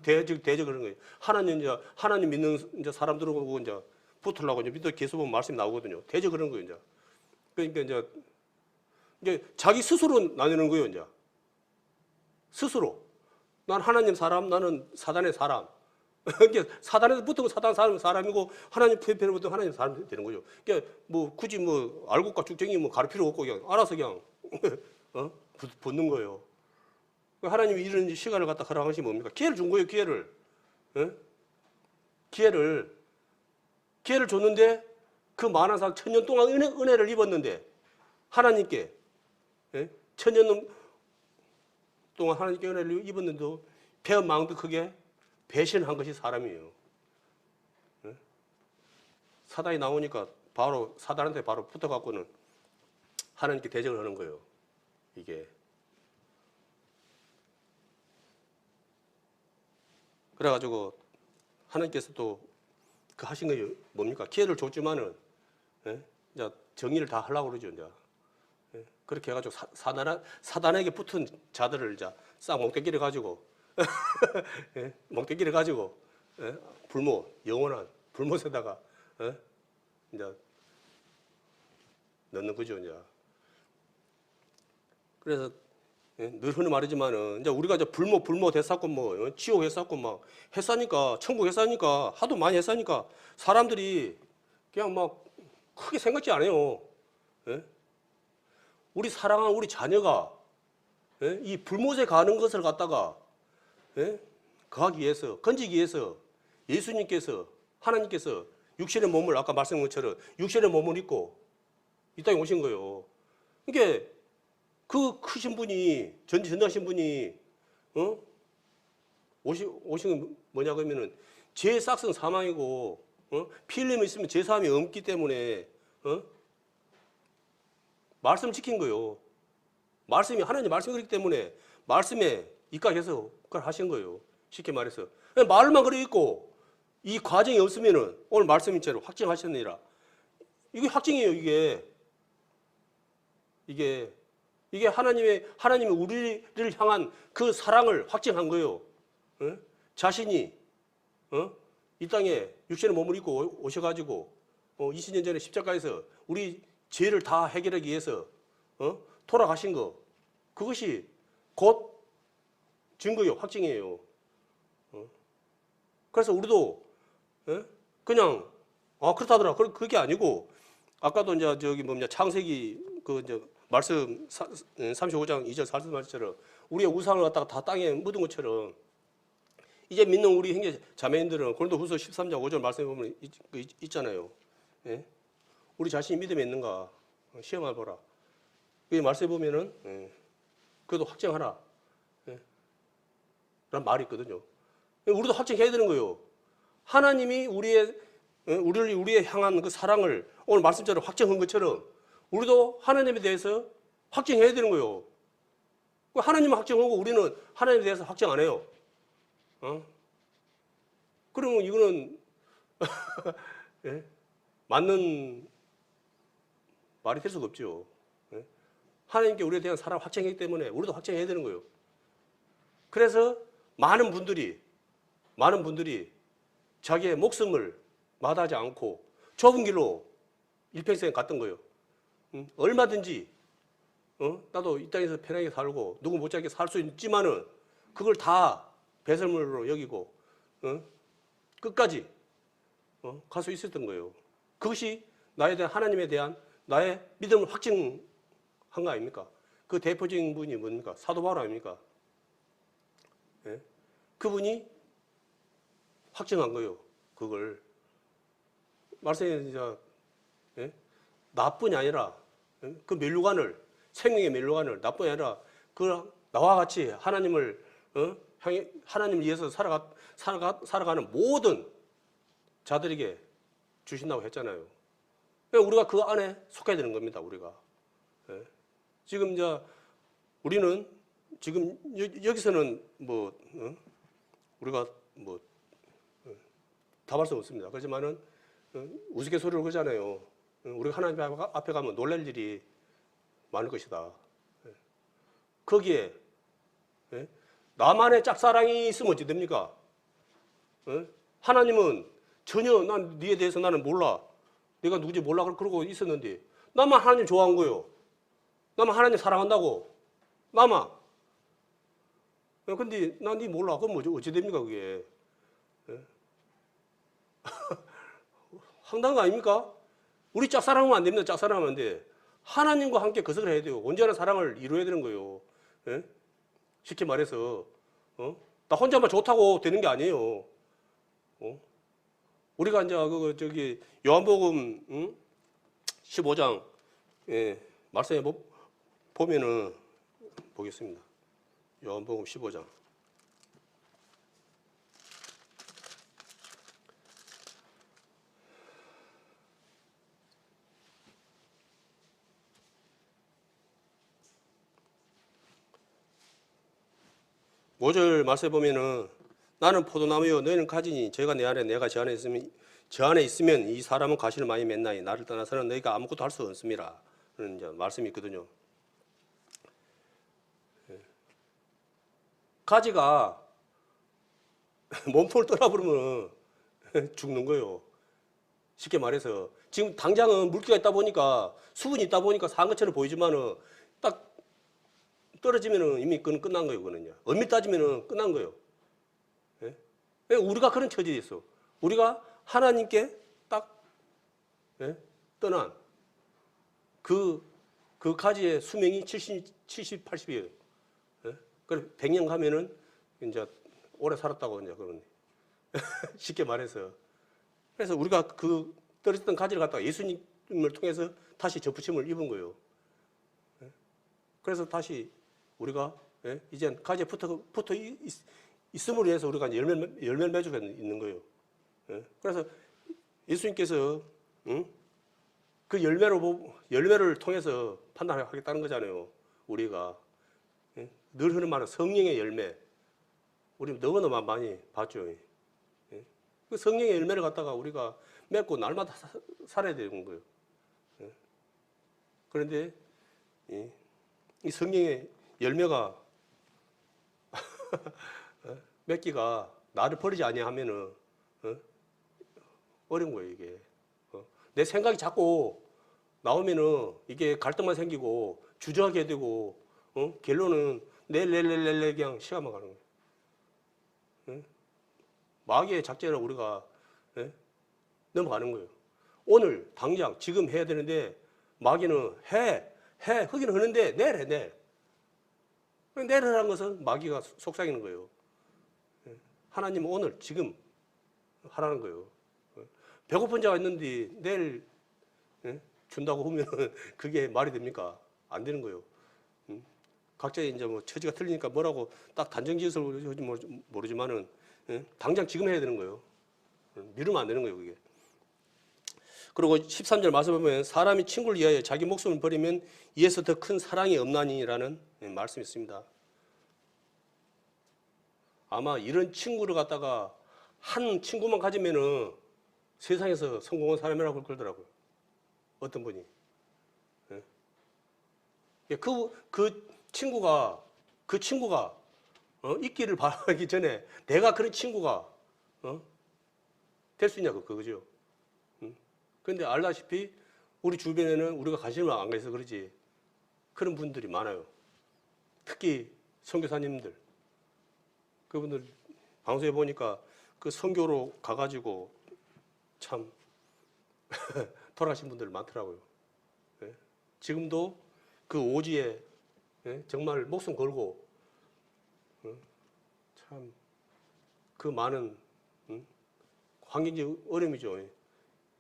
대적 그런 거예요. 하나님 믿는 이제 사람들하고 이제 붙으려고 이제 밑에 계속 보면 말씀이 나오거든요. 대적 그런 거예요. 이제 그러니까 이제 자기 스스로 나누는 거예요. 이제 스스로 난 하나님 사람, 나는 사단의 사람. 그러니까 사단에서 붙은 사단 사람이고 하나님 편에 붙은 하나님 사람이 되는 거죠. 그러니까 뭐 굳이 뭐 알곡과 쭉쟁이 뭐 가릴 필요 없고 그냥 알아서 그냥 붙는 거예요. 하나님이 이런 시간을 갖다 허락하신 게 뭡니까? 기회를 준 거예요. 기회를 줬는데 그 많은 사람 천년 동안 은혜를 입었는데 하나님께 천년 동안 하나님께 은혜를 입었는데도 배은 마음도 크게 배신한 것이 사람이에요. 사단이 나오니까 바로 사단한테 바로 붙어갖고는 하나님께 대적을 하는 거예요. 이게. 그래가지고 하나님께서 또 그 하신 게 뭡니까? 기회를 줬지만은 이제 정의를 다 하려고 그러죠. 이제 그렇게 해가지고 사단에게 붙은 자들을 이제 싹 멍때기를 가지고 멍때기를 가지고 영원한 불못에다가 이제 넣는 거죠. 이제 그래서 늘 흔히 말하지만은 이제 우리가 이제 불못 했었고 뭐 지옥 했었고 막 했으니까 천국 했으니까 하도 많이 했으니까 사람들이 그냥 막 크게 생각지 않아요. 우리 사랑하는 우리 자녀가 이 불못에 가는 것을 갖다가 거하기 위해서 건지기 위해서 예수님께서 하나님께서 육신의 몸을 아까 말씀한 것처럼 육신의 몸을 입고 이 땅에 오신 거예요. 그러니까 그 크신 분이 전하신 분이 오신 건 뭐냐 그러면은 죄의 싹은 사망이고 피 흘림이 있으면 죄 사함이 없기 때문에 말씀을 지킨 거예요. 말씀이 하나님 말씀이 그렇기 때문에 말씀에 입각해서 그걸 하신 거예요. 쉽게 말해서 말만 그래 있고 이 과정이 없으면은 오늘 말씀인 채로 확증하셨느니라. 이게 확증이에요. 이게 하나님이 우리를 향한 그 사랑을 확증한 거예요. 자신이 이 땅에 육신의 몸을 입고 오셔가지고 20년 전에 십자가에서 우리 죄를 다 해결하기 위해서 돌아가신 거, 그것이 곧 증거요, 확증이에요. 그래서 우리도 그냥 그렇다더라. 그게 아니고 아까도 이제 창세기 그 이제 말씀 35장 2절 4절 말씀처럼 우리의 우상을 갖다가 다 땅에 묻은 것처럼 이제 믿는 우리 형제 자매님들은 고린도후서 13장 5절 말씀해 보면 있잖아요. 우리 자신이 믿음에 있는가 시험해 보라. 이 말씀해 보면은 그래도 확정하라. 말이 있거든요. 우리도 확증해야 되는 거예요. 하나님이 우리의 향한 그 사랑을 오늘 말씀처럼 확증한 것처럼 우리도 하나님에 대해서 확증해야 되는 거예요. 하나님은 확증하고 우리는 하나님에 대해서 확증 안 해요. 그러면 이거는 예? 맞는 말이 될 수가 없죠. 예? 하나님께 우리에 대한 사랑 확증하기 때문에 우리도 확증해야 되는 거예요. 그래서 많은 분들이 자기의 목숨을 마다하지 않고 좁은 길로 일평생 갔던 거예요. 얼마든지 나도 이 땅에서 편하게 살고 누구 못지않게 살 수 있지만은 그걸 다 배설물로 여기고 끝까지 갈 수 있었던 거예요. 그것이 나에 대한 하나님에 대한 나의 믿음을 확증한 거 아닙니까? 그 대표적인 분이 뭡니까? 사도 바울 아닙니까? 예? 그분이 확증한 거예요. 그걸 말씀에 이제 예? 나뿐이 아니라 그 면류관을 생명의 면류관을 나뿐이 아니라 그 나와 같이 하나님을 향해 하나님을 위해서 살아가는 모든 자들에게 주신다고 했잖아요. 그러니까 우리가 그 안에 속해야 되는 겁니다. 우리가 지금 이제 우리는 지금 여기서는 뭐 우리가 뭐 답할 수 없습니다. 그렇지만은 우스갯소리로 그러잖아요. 우리가 하나님 앞에 가면 놀랄 일이 많을 것이다. 거기에 나만의 짝사랑이 있으면 어찌 됩니까? 하나님은 전혀 난 네에 대해서 나는 몰라. 내가 누구지 몰라 그러고 있었는데 나만 하나님 좋아한 거예요. 나만 하나님 사랑한다고. 나만. 근데 난 네 몰라. 그럼 어찌 됩니까 그게? 황당한 거 아닙니까? 우리 짝사랑하면 안 됩니다. 짝사랑하면 안 돼. 하나님과 함께 거석을 해야 돼요. 온전한 사랑을 이루어야 되는 거예요. 쉽게 말해서 나 혼자만 좋다고 되는 게 아니에요. 우리가 이제 요한복음 15장 말씀해 보면은 보겠습니다. 요한복음 15장. 오절 말씀해 보면은 나는 포도나무요 너희는 가지니 제가 내 안에 내가 저 안에 있으면 이 사람은 가시를 많이 맺나니 나를 떠나서는 너희가 아무것도 할 수 없음이라. 그런 이제 말씀이 있거든요. 가지가 몸통을 떠나버리면 죽는 거예요. 쉽게 말해서 지금 당장은 물기가 있다 보니까 수분이 있다 보니까 산 것처럼 보이지만은 딱 떨어지면은 이미 그건 끝난 거예요. 그거는요. 엄밀히 따지면은 끝난 거예요. 예? 우리가 그런 처지에 있어. 우리가 하나님께 딱 떠난 그 가지의 수명이 70, 80이에요. 그래 100년 가면은 이제 오래 살았다고 이제 그런 쉽게 말해서 그래서 우리가 그 떨어졌던 가지를 갖다가 예수님을 통해서 다시 접붙임을 입은 거예요. 그래서 다시 우리가 이제 가지에 붙어 있음으로 해서 우리가 열매를 맺고 있는 거예요. 그래서 예수님께서 그 열매를 통해서 판단하겠다는 거잖아요. 우리가 늘 흐르는 말은 성령의 열매. 우리 너무너무 많이 봤죠. 그 성령의 열매를 갖다가 우리가 맺고 날마다 살아야 되는 거예요. 그런데 이 성령의 열매가 맺기가 나를 버리지 아니하면은 어려운 거예요 이게. 내 생각이 자꾸 나오면은 이게 갈등만 생기고 주저하게 되고 결론은 내일 그냥 시간만 가는 거예요. 마귀의 작전을 우리가 넘어가는 거예요. 오늘 당장 지금 해야 되는데 마귀는 하기는 하는데 내일 하라는 것은 마귀가 속삭이는 거예요. 하나님은 오늘 지금 하라는 거예요. 배고픈 자가 있는데 내일 준다고 하면 그게 말이 됩니까? 안 되는 거예요. 각자의 이제 뭐 처지가 틀리니까 뭐라고 딱 단정지어서 모르지만은 당장 지금 해야 되는 거예요. 미루면 안 되는 거예요, 그게. 그리고 13절 말씀 보면 사람이 친구를 위하여 자기 목숨을 버리면 이에서 더 큰 사랑이 없나니라는 말씀이 있습니다. 아마 이런 친구를 갖다가 한 친구만 가지면은 세상에서 성공한 사람이라고 그러더라고요. 어떤 분이. 그 친구가 있기를 바라기 전에 내가 그런 친구가 될 수 있냐고 그거죠. 그런데 알다시피 우리 주변에는 우리가 관심을 안 가서 그러지 그런 분들이 많아요. 특히 선교사님들. 그분들 방송에 보니까 그 선교로 가가지고 참 돌아가신 분들 많더라고요. 지금도 그 오지에 정말 목숨 걸고 참 그 많은 환경적 어려움이죠.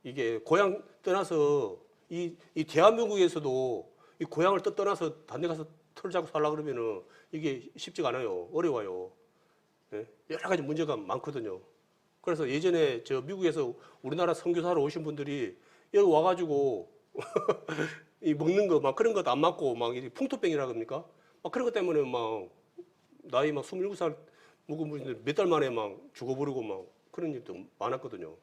이게 고향 떠나서 이 대한민국에서도 이 고향을 떠나서 다른 데 가서 털 잡고 살려고 그러면은 이게 쉽지가 않아요. 어려워요. 여러 가지 문제가 많거든요. 그래서 예전에 저 미국에서 우리나라 선교사로 오신 분들이 여기 와가지고 이 먹는 거 막 그런 것도 안 맞고 막 풍토병이라 그럽니까? 막 그런 것 때문에 막 나이 막 27살 먹은 분들 몇 달 만에 막 죽어버리고 막 그런 일도 많았거든요.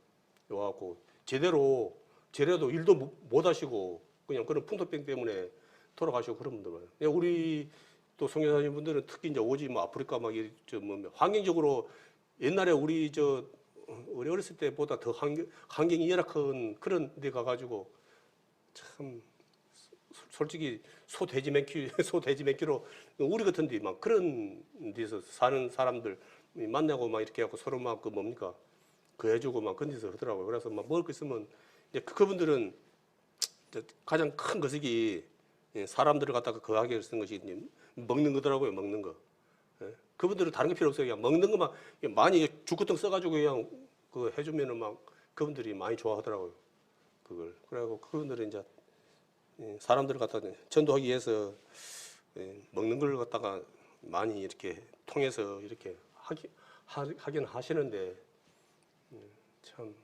와갖고 제대로 일도 못 하시고 그냥 그런 풍토병 때문에 돌아가시고 그런 분들 많아요. 우리 또 선교사님 분들은 특히 이제 오지 뭐 아프리카 막 뭐 환경적으로 옛날에 우리 어렸을 때보다 더 환경이 열악한 그런 데 가가지고 참 솔직히 소 돼지 맨키로 우리 같은 데 막 그런 데서 사는 사람들 만나고 막 이렇게 하고 서로 막 그 뭡니까 그 해주고 막 그런 데서 하더라고요. 그래서 막 먹을 거 있으면 이제 그분들은 가장 큰 거석이 사람들을 갖다가 거하게 쓰는 것이 먹는 거더라고요. 먹는 거. 그분들은 다른 게 필요 없어요. 그냥 먹는 것만 많이 죽구덩 써가지고 그냥 그 해주면은 막 그분들이 많이 좋아하더라고요. 그걸. 그래갖고 그분들은 이제 사람들을 갖다가 전도하기 위해서 먹는 걸 갖다가 많이 이렇게 통해서 이렇게 하긴 하시는데 참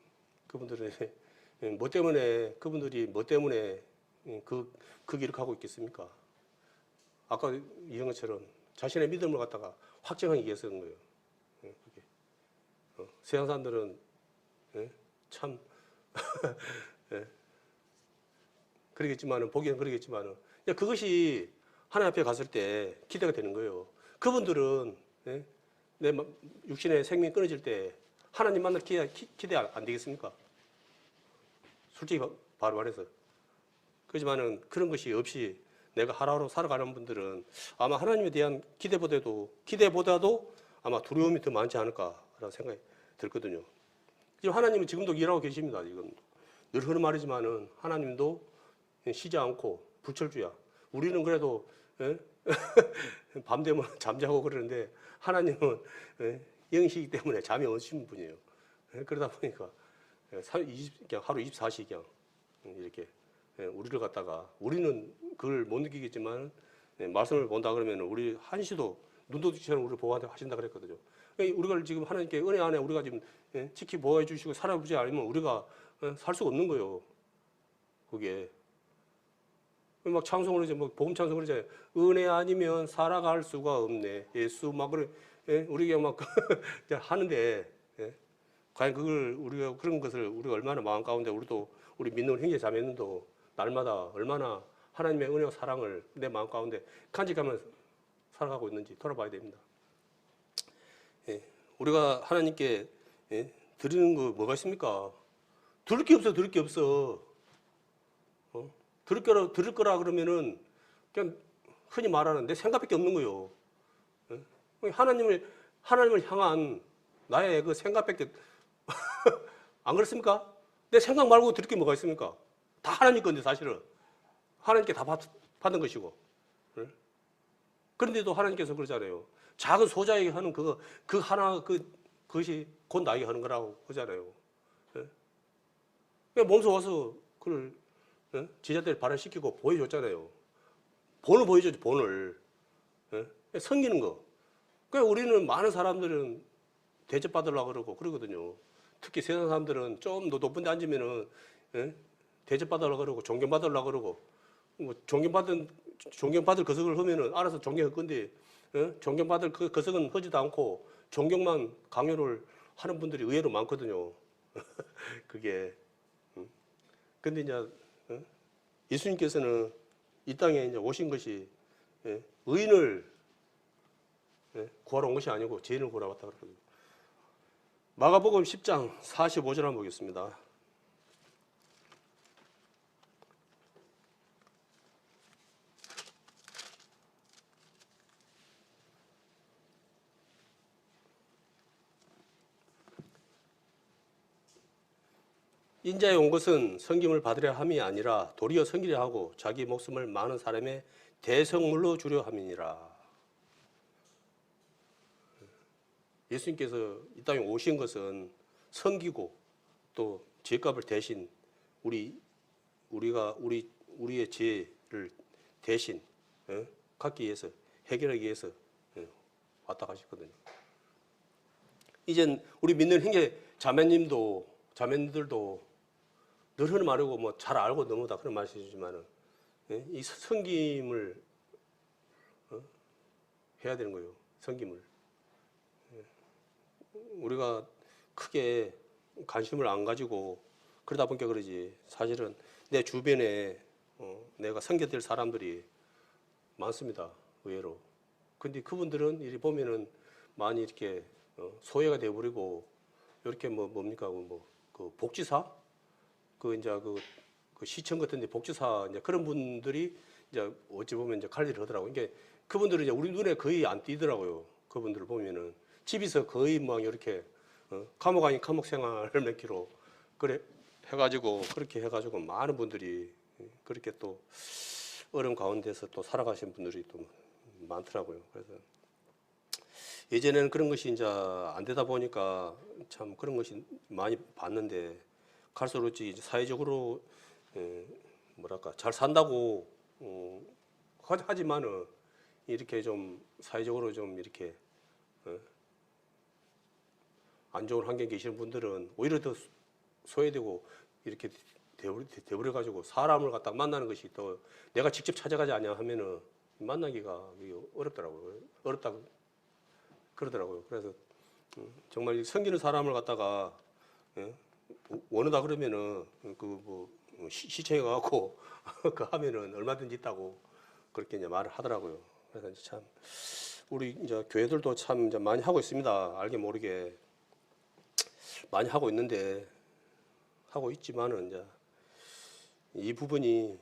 그분들은 그분들이 뭐 때문에 그 길을 가고 있겠습니까? 아까 이런 것처럼 자신의 믿음을 갖다가 확정하기 위해서 그런 거예요. 그게. 세상 사람들은 참 그러겠지만은 보기에는 그러겠지만은 그것이 하나님 앞에 갔을 때 기대가 되는 거예요. 그분들은 내 육신의 생명이 끊어질 때 하나님 만날 기대 안 되겠습니까? 솔직히 바로 말해서. 그렇지만은 그런 것이 없이 내가 하루하루 살아가는 분들은 아마 하나님에 대한 기대보다도 아마 두려움이 더 많지 않을까라는 생각이 들거든요. 지금 하나님은 지금도 일하고 계십니다. 이건 늘 하는 말이지만은 하나님도 쉬지 않고 불철주야. 우리는 그래도 밤 되면 잠자고 그러는데 하나님은 영이시기 때문에 잠이 없으신 분이에요. 그러다 보니까 그냥 하루 24시 그냥 이렇게 우리를 갖다가 우리는 그걸 못 느끼겠지만 말씀을 본다 그러면 우리 한시도 눈도둑처럼 우리를 보호하신다 그랬거든요. 우리가 지금 하나님께 은혜 안에 우리가 지금 지키 보호해 주시고 살아보지 않으면 우리가 살 수가 없는 거예요. 그게 막 창송을 이제 뭐 복음 창송을 이제 은혜 아니면 살아갈 수가 없네. 예수 막 그래 우리가 막 하는데 과연 그걸 우리가 그런 것을 우리가 얼마나 마음 가운데 우리 믿는 형제 자매는도 날마다 얼마나 하나님의 은혜와 사랑을 내 마음 가운데 간직하면서 살아가고 있는지 돌아봐야 됩니다. 우리가 하나님께 드리는 거 뭐가 있습니까? 들을 게 없어. 들을 거라 그러면은 그냥 흔히 말하는 내 생각밖에 없는 거예요. 하나님을 향한 나의 그 생각밖에 안 그렇습니까? 내 생각 말고 들을 게 뭐가 있습니까? 다 하나님 건데 사실은 하나님께 다 받은 것이고. 그런데도 하나님께서 그러잖아요. 작은 소자에게 하는 그것이 곧 나에게 하는 거라고 그러잖아요. 몸소 와서 그걸 제자들 발현시키고 보여줬잖아요. 본을 보여줬죠, 본을. 섬기는 거. 그러니까 우리는 많은 사람들은 대접받으려고 그러고 그러거든요. 특히 세상 사람들은 좀 더 높은 데 앉으면은 대접받으려고 그러고 존경받으려고 그러고 뭐 존경받을 거석을 하면은 알아서 존경할 건데 존경받을 그 거석은 하지도 않고 존경만 강요를 하는 분들이 의외로 많거든요. 그게 근데 이제 예수님께서는 이 땅에 이제 오신 것이 의인을 구하러 온 것이 아니고 죄인을 구하러 왔다 그러거든요. 마가복음 10장 45절 한번 보겠습니다. 인자에 온 것은 섬김을 받으려 함이 아니라 도리어 섬기려 하고 자기 목숨을 많은 사람의 대성물로 주려 함이니라. 예수님께서 이 땅에 오신 것은 섬기고 또 죄값을 대신 우리의 죄를 대신 갚기 위해서 해결하기 위해서 왔다 가셨거든요. 이젠 우리 믿는 형제 자매님들도 늘 하는 말이고 뭐 잘 알고 너무 다 그런 말씀이지만은 이 섬김을 해야 되는 거예요. 섬김을 우리가 크게 관심을 안 가지고 그러다 보니까 그러지. 사실은 내 주변에 내가 섬겨야 될 사람들이 많습니다. 의외로. 근데 그분들은 이렇게 보면은 많이 이렇게 소외가 되어버리고 이렇게 뭡니까 그 복지사 그 시청 같은데 복지사 이제 그런 분들이 이제 어찌 보면 이제 관리를 하더라고요. 이게 그분들은 이제 우리 눈에 거의 안 띄더라고요. 그분들을 보면은 집에서 거의 막 이렇게 감옥 아닌 감옥 생활을 몇 킬로 그래 해가지고 그렇게 해가지고 많은 분들이 그렇게 또 어려운 가운데서 또 살아가신 분들이 또 많더라고요. 그래서 예전에는 그런 것이 이제 안 되다 보니까 참 그런 것이 많이 봤는데 갈수록 이제 사회적으로 뭐랄까 잘 산다고 하지만은 이렇게 좀 사회적으로 좀 이렇게 안 좋은 환경에 계시는 분들은 오히려 더 소외되고 이렇게 되버려 가지고 사람을 갖다 만나는 것이 또 내가 직접 찾아가지 않냐 하면은 만나기가 어렵더라고요. 어렵다고 그러더라고요. 그래서 정말 섬기는 사람을 갖다가 원하다 그러면은 시청에 가갖고 그 하면은 얼마든지 있다고 그렇게 이제 말을 하더라고요. 그래서 이제 참 우리 이제 교회들도 참 이제 많이 하고 있습니다. 알게 모르게 많이 하고 있는데 하고 있지만은 이제 이 부분이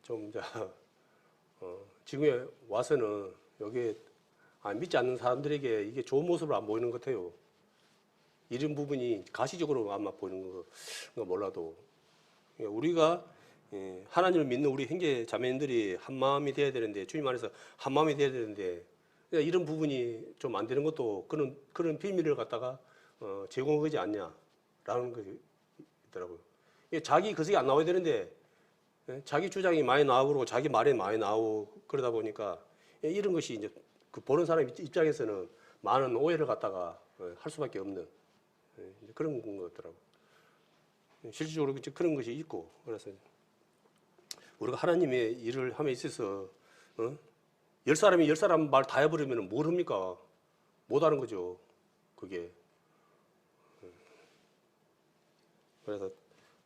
좀 이제 지금에 와서는 여기에 믿지 않는 사람들에게 이게 좋은 모습을 안 보이는 것 같아요. 이런 부분이 가시적으로 아마 보이는 거 몰라도 우리가 하나님을 믿는 우리 형제 자매님들이 한 마음이 돼야 되는데 주님 안에서 한 마음이 돼야 되는데 이런 부분이 좀 안 되는 것도 그런 비밀을 갖다가 제공하지 않냐라는 것이 있더라고요. 자기 거석이 안 나와야 되는데 자기 주장이 많이 나오고 자기 말이 많이 나오고 그러다 보니까 이런 것이 이제 그 보는 사람 입장에서는 많은 오해를 갖다가 할 수밖에 없는 그런 것 같더라고요. 실질적으로 그런 것이 있고 그래서 우리가 하나님의 일을 함에 있어서 10사람이 10사람 말 다 해버리면 뭘 합니까? 못하는 거죠. 그게. 그래서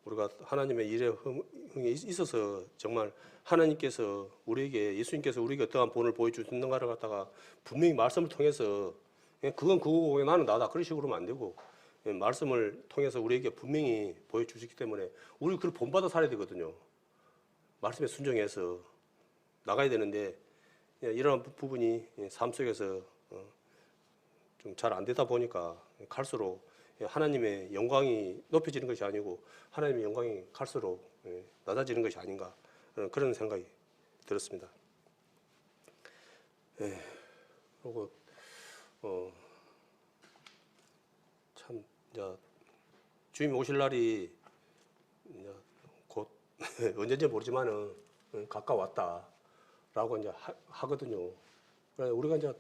우리가 하나님의 일에 흥에 있어서 정말 하나님께서 우리에게 예수님께서 우리에게 어떠한 본을 보여주셨는가를 갖다가 분명히 말씀을 통해서 그건 그거고 나는 나다 그런 식으로 하면 안 되고 말씀을 통해서 우리에게 분명히 보여주셨기 때문에 우리 그걸 본받아 살아야 되거든요. 말씀에 순종해서 나가야 되는데 이런 부분이 삶 속에서 좀 잘 안 되다 보니까 갈수록 하나님의 영광이 높여지는 것이 아니고 하나님의 영광이 갈수록 낮아지는 것이 아닌가 그런 생각이 들었습니다. 그리고 참 이제 주님 오실 날이 이제 곧 언제인지 모르지만은 가까웠다라고 이제 하거든요. 그래 우리가 이제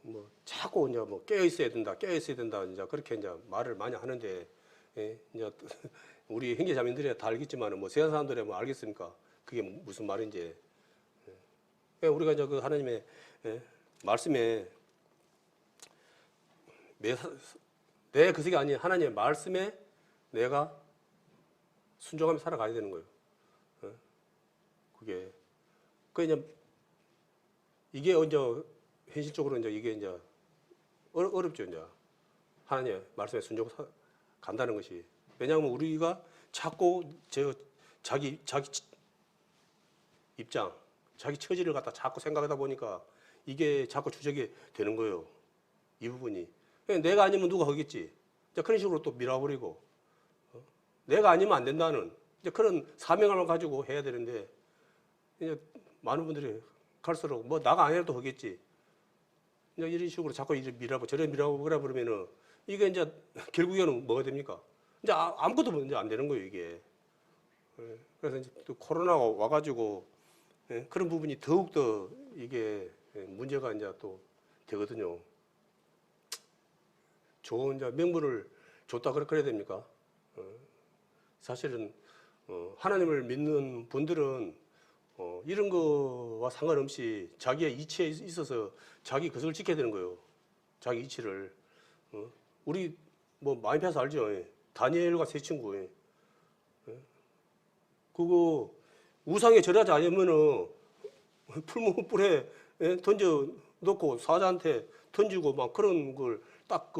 뭐 자꾸 이제 뭐 깨어 있어야 된다, 깨어 있어야 된다 이제 그렇게 이제 말을 많이 하는데 예, 이제 우리 형제자매들이 다 알겠지만은 뭐 세상 사람들이 뭐 알겠습니까? 그게 무슨 말인지. 예, 우리가 이제 그 하나님의 예, 말씀에 내 그색이 아닌 하나님의 말씀에 내가 순종하며 살아가야 되는 거예요. 예, 그게 이제 이게 이제 현실적으로 이제 이게 이제 어렵죠 이제 하나님의 말씀에 순종 간다는 것이. 왜냐하면 우리가 자꾸 자기 입장, 자기 처지를 갖다 자꾸 생각하다 보니까 이게 자꾸 주적이 되는 거예요. 이 부분이. 내가 아니면 누가 하겠지. 그런 식으로 또 밀어버리고 내가 아니면 안 된다는 이제 그런 사명감을 가지고 해야 되는데 이제 많은 분들이 갈수록 뭐 나가 아니라도 하겠지. 이제 이런 식으로 자꾸 이래 밀어보고 저래 밀어보고 그래 버리면은 이게 이제 결국에는 뭐가 됩니까? 이제 아무것도 이제 안 되는 거예요 이게. 그래서 이제 또 코로나가 와가지고 그런 부분이 더욱더 이게 문제가 이제 또 되거든요. 좋은 이제 명분을 줬다 그래야 됩니까? 사실은 하나님을 믿는 분들은 이런 거와 상관없이 자기의 이치에 있어서 자기 것을 지켜야 되는 거예요. 자기 이치를. 우리 뭐 많이 배워서 알죠. 다니엘과 세 친구. 그거 우상에 절하지 않으면은 풀무불에 던져 놓고 사자한테 던지고 막 그런 걸 딱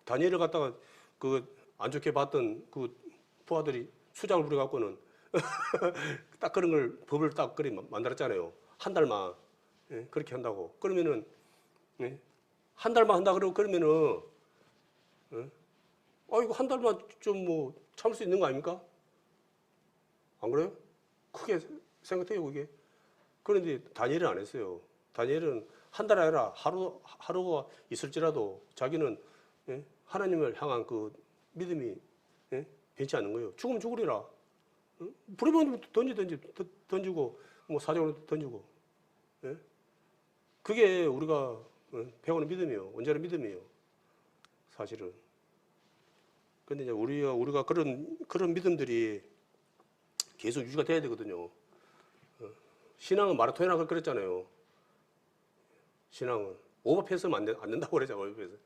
다니엘을 갖다가 안 좋게 봤던 그 부하들이 수작을 부려갖고는 딱 그런 걸 법을 딱 그리 만들었잖아요. 한 달만 그렇게 한다고. 그러면은 한 달만 한다 그러면은 이거 한 달만 좀 뭐 참을 수 있는 거 아닙니까? 안 그래요? 크게 생각해요 그게. 그런데 다니엘은 안 했어요. 다니엘은 한 달 아니라 하루가 있을지라도 자기는 하나님을 향한 그 믿음이 변치 않는 거예요. 죽으면 죽으리라. 불에 던지고 뭐 사정으로 던지고. 그게 우리가 배우는 믿음이에요. 온전한 믿음이에요. 사실은. 근데 이제 우리가 그런 믿음들이 계속 유지가 돼야 되거든요. 신앙은 마라톤이라고 그랬잖아요. 신앙은 오버패스는 안 된다고 그러잖아요. 오버패스.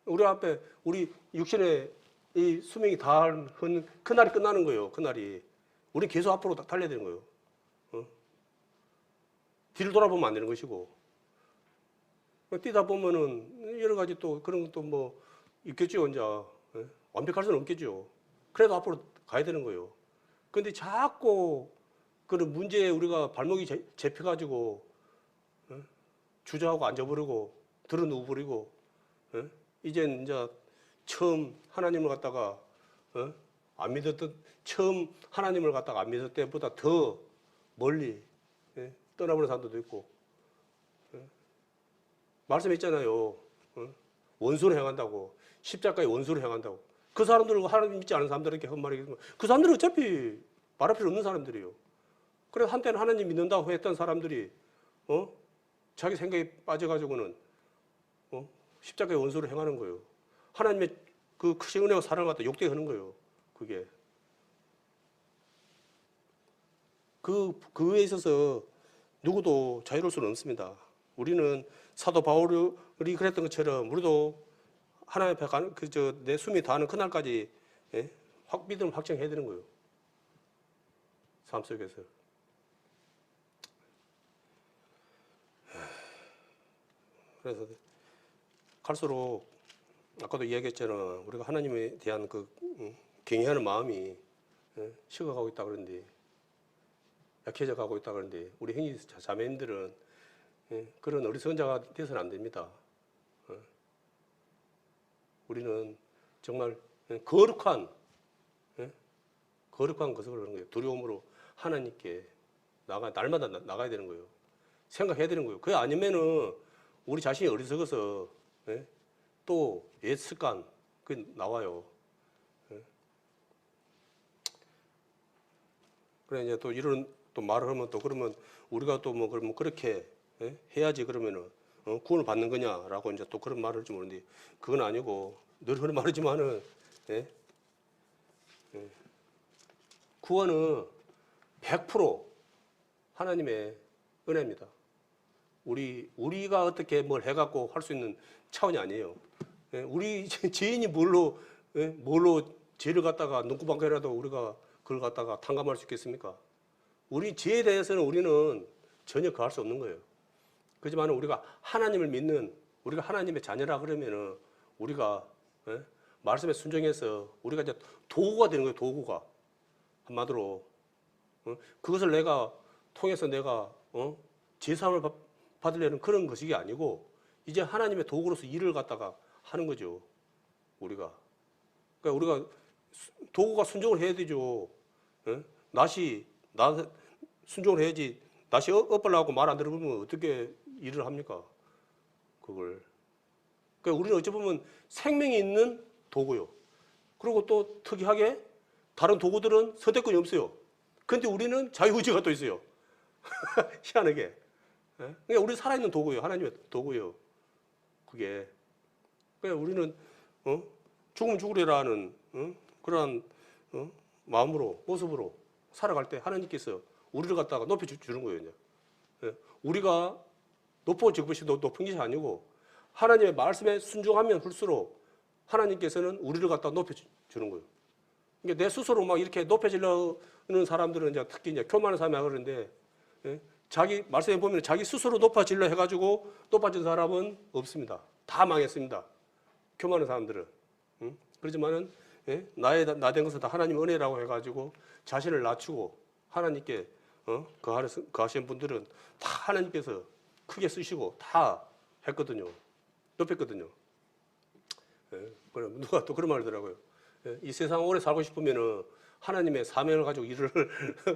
우리 앞에 우리 육신의 이 수명이 다한 그날이 끝나는 거예요. 그날이. 우리 계속 앞으로 달려야 되는 거예요. 뒤를 돌아보면 안 되는 것이고. 뛰다 보면은 여러 가지 또 그런 것도 뭐 있겠죠, 이제. 완벽할 수는 없겠죠. 그래도 앞으로 가야 되는 거예요. 근데 자꾸 그런 문제에 우리가 발목이 잡혀가지고 주저하고 앉아버리고 들어누워버리고 이젠 이제 처음 하나님을 갖다가 안 믿었던 처음 하나님을 갖다가 안 믿을 때보다 더 멀리 떠나버리는 사람들도 있고 말씀했잖아요. 원수를 행한다고 십자가에 원수를 행한다고 그 사람들은 하나님 믿지 않은 사람들에게 한 말이겠지만 그 사람들은 어차피 말할 필요 없는 사람들이에요. 그래서 한때는 하나님 믿는다고 했던 사람들이 자기 생각에 빠져가지고는 십자가의 원수를 행하는 거예요. 하나님의 그 크신 은혜와 사랑을 갖다 욕되게 하는 거예요. 그게. 그에 있어서 누구도 자유로울 수는 없습니다. 우리는 사도 바울이 그랬던 것처럼 우리도 하나님 앞에 가는 내 숨이 다하는 그날까지 믿음을 확정해야 되는 거예요. 삶 속에서. 그래서 갈수록 아까도 이야기했잖아. 우리가 하나님에 대한 그 경외하는 마음이 식어가고 있다 그러는데 약해져 가고 있다 그러는데 우리 형제 자매님들은 그런 어리석은 자가 돼서는 안 됩니다. 우리는 정말 거룩한 것을 그러는 거예요. 두려움으로 하나님께 날마다 나가야 되는 거예요. 생각해야 되는 거예요. 그게 아니면은 우리 자신이 어리석어서 또 옛 습관 그 나와요. 그래 이제 또 이런 또 말을 하면 또 그러면 우리가 또 뭐 그러면 그렇게 해야지 그러면은 구원을 받는 거냐라고 이제 또 그런 말을 할지 모르는데 그건 아니고 늘 그런 말이지만은 구원은 100% 하나님의 은혜입니다. 우리가 어떻게 뭘 해갖고 할 수 있는 차원이 아니에요. 우리 죄인이 뭘로 죄를 갖다가 눈구방개라도 우리가 그걸 갖다가 탕감할 수 있겠습니까? 우리 죄에 대해서는 우리는 전혀 그할 수 없는 거예요. 그렇지만 우리가 하나님을 믿는 우리가 하나님의 자녀라 그러면은 우리가 말씀에 순종해서 우리가 이제 도구가 되는 거예요. 도구가 한마디로 그것을 내가 통해서 내가 제사함을 받으려는 그런 것이 아니고 이제 하나님의 도구로서 일을 갖다가 하는 거죠. 우리가 그러니까 우리가 도구가 순종을 해야 되죠. 낫이 순종을 해야지. 낫이 엇발라고 말 안 들으면 어떻게 일을 합니까? 그걸. 그러니까 우리는 어찌 보면 생명이 있는 도구요. 그리고 또 특이하게 다른 도구들은 선택권이 없어요. 그런데 우리는 자유의지가 또 있어요. 희한하게. 그러니까 우리 살아있는 도구예요. 하나님의 도구예요. 그게. 그러니까 우리는 죽으면 죽으리라는 그러한 마음으로 모습으로 살아갈 때 하나님께서 우리를 갖다가 높여주는 거예요. 이제. 우리가 높은 것이 높은 것이 아니고 하나님의 말씀에 순종하면 할수록 하나님께서는 우리를 갖다가 높여주는 거예요. 그러니까 내 스스로 막 이렇게 높여지려는 사람들은 이제 특히 이제 교만한 사람이 그러는데 자기 말씀에 보면 자기 스스로 높아지려 해가지고 높아진 사람은 없습니다. 다 망했습니다. 교만한 사람들은. 그렇지만은 나 된 것은 다 하나님의 은혜라고 해가지고 자신을 낮추고 하나님께 거하신 분들은 다 하나님께서 크게 쓰시고 다 했거든요. 높였거든요. 그럼 누가 또 그런 말을 하더라고요. 이 세상 오래 살고 싶으면은 하나님의 사명을 가지고 일을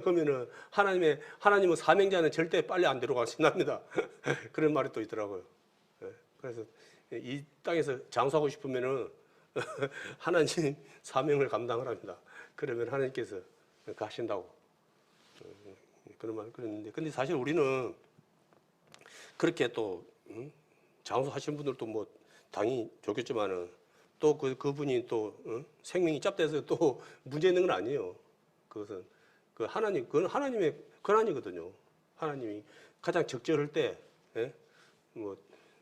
하면은 하나님은 사명자는 절대 빨리 안 데려가신답니다. 그런 말이 또 있더라고요. 그래서 이 땅에서 장수하고 싶으면은 하나님 사명을 감당을 합니다. 그러면 하나님께서 가신다고 그런 말 그랬는데, 근데 사실 우리는 그렇게 또 장수하시는 분들도 뭐 당연히 좋겠지만은 또 그분이 또 생명이 짭돼서 또 문제 있는 건 아니에요. 그것은 그건 하나님의 권한이거든요. 하나님이 가장 적절할 때, 뭐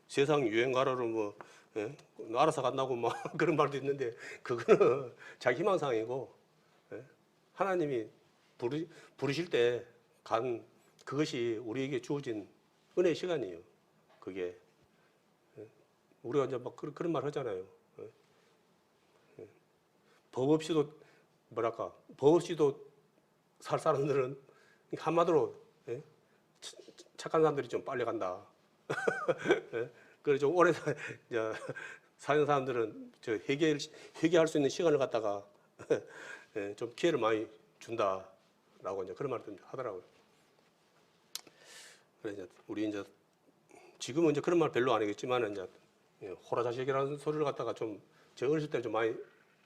세상 유행가로는 뭐 알아서 간다고 막 그런 말도 있는데 그거는 자기 희망사항이고, 하나님이 부르실 때 간 그것이 우리에게 주어진 은혜의 시간이에요. 그게 우리가 이제 막 그런 말 하잖아요. 법 없이도 법 없이도 살 사람들은 한마디로 착한 사람들이 좀 빨리 간다. 그래서 좀 오래 사는 사람들은 회개할 수 있는 시간을 갖다가 좀 기회를 많이 준다라고 이제 그런 말도 하더라고요. 그래서 우리 이제 지금은 이제 그런 말 별로 안 하겠지만 이제 호라자식이라는 소리를 갖다가 좀 제 어렸을 때 좀 많이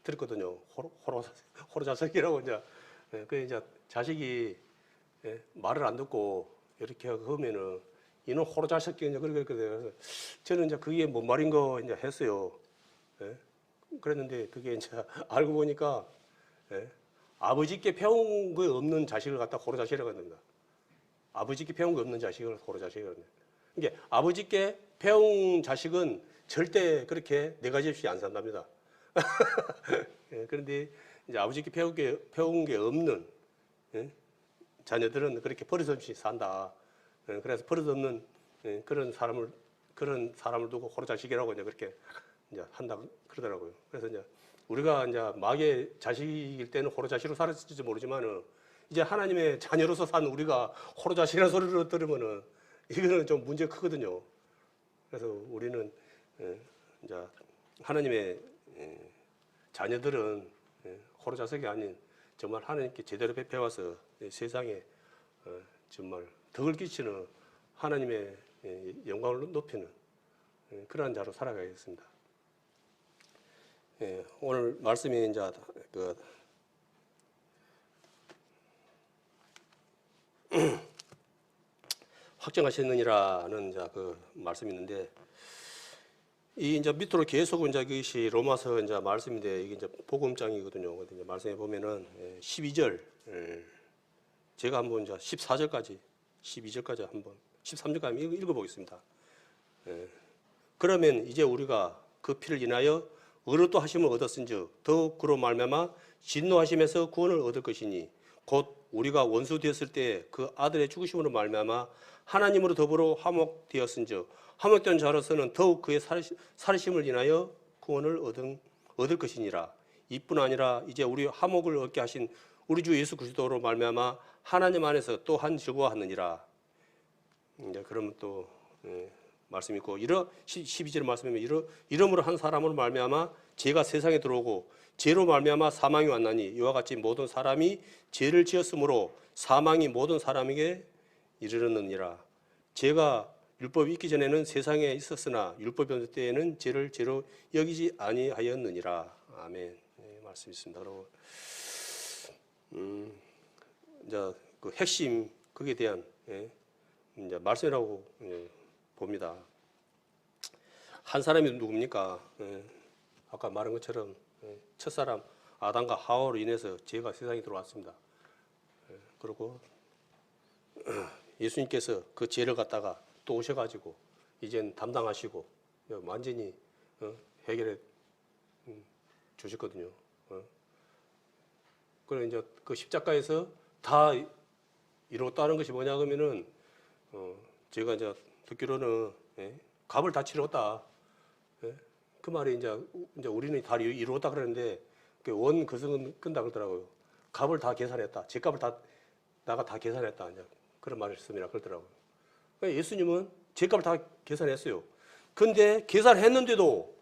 들었거든요. 호라자식이라고 이제 그 이제 자식이 말을 안 듣고 이렇게 하면은 이놈 호라자식이 이제 그렇게 그래서 저는 이제 그게 뭔 말인 거 이제 했어요. 그랬는데 그게 이제 알고 보니까 아버지께 배운 거 없는 자식을 갖다 호라자식이라고 합니다. 아버지께 배운 거 없는 자식을 호라자식이라고 합니다. 이게 아버지께 배운 자식은 절대 그렇게 네 가지 없이 안 산답니다. 그런데 이제 아버지께 배운 게 없는 자녀들은 그렇게 버릇없이 산다. 그래서 버릇없는 그런 사람을 두고 호로자식이라고 이제 그렇게 이제 한다 그러더라고요. 그래서 이제 우리가 이제 마귀의 자식일 때는 호로자식으로 살았을지 모르지만은 이제 하나님의 자녀로서 산 우리가 호로자식이라는 소리를 들으면은 이거는 좀 문제가 크거든요. 그래서 우리는 이제 하나님의 자녀들은 호로자식이 아닌 정말 하나님께 제대로 배워서 세상에 정말 덕을 끼치는 하나님의 영광을 높이는 그러한 자로 살아가겠습니다. 오늘 말씀이 이제 확정하셨느니라는 이제 그 말씀이 있는데 이 이제 밑으로 계속 이제 그것이 로마서 이제 말씀인데 이게 이제 복음장이거든요. 근데 이제 말씀해 보면은 12절 제가 한번 이제 14절까지 12절까지 한번 13절까지 읽어보겠습니다. 그러면 이제 우리가 그 피를 인하여 의롭다 하심을 얻었은즉 더욱 그로 말미암아 진노하심에서 구원을 얻을 것이니 곧 우리가 원수 되었을 때 그 아들의 죽으심으로 말미암아 하나님으로 더불어 화목되었은즉 화목된 자로서는 더욱 그의 살으심을 인하여 구원을 얻을 것이니라. 이뿐 아니라 이제 우리 화목을 얻게 하신 우리 주 예수 그리스도로 말미암아 하나님 안에서 또한 즐거워하느니라. 이제 그러면 또 말씀 있고 12절 말씀이면 이러므로 한 사람으로 말미암아 죄가 세상에 들어오고 죄로 말미암아 사망이 왔나니 이와 같이 모든 사람이 죄를 지었으므로 사망이 모든 사람에게 이르렀느니라. 죄가 율법이 있기 전에는 세상에 있었으나 율법이 없을 때에는 죄를 죄로 여기지 아니하였느니라. 아멘. 말씀 있습니다. 그리고 이제 그 핵심 거기에 대한 이제 말씀이라고 봅니다. 한 사람이 누굽니까? 아까 말한 것처럼 첫사람 아담과 하와로 인해서 죄가 세상에 들어왔습니다. 그리고 예수님께서 그 죄를 갖다가 또 오셔가지고 이젠 담당하시고 완전히 해결해 주셨거든요. 그래 이제 그 십자가에서 다 이뤘다는 것이 뭐냐 그러면은 제가 이제 듣기로는 값을 다 치렀다. 그 말이 이제 우리는 다 이루었다 그러는데 원 그승은 끈다 그러더라고요. 값을 다 계산했다. 제값을 다 나가 다 계산했다. 이제 그런 말을 했습니다. 그러더라고요. 그러니까 예수님은 제값을 다 계산했어요. 근데 계산했는데도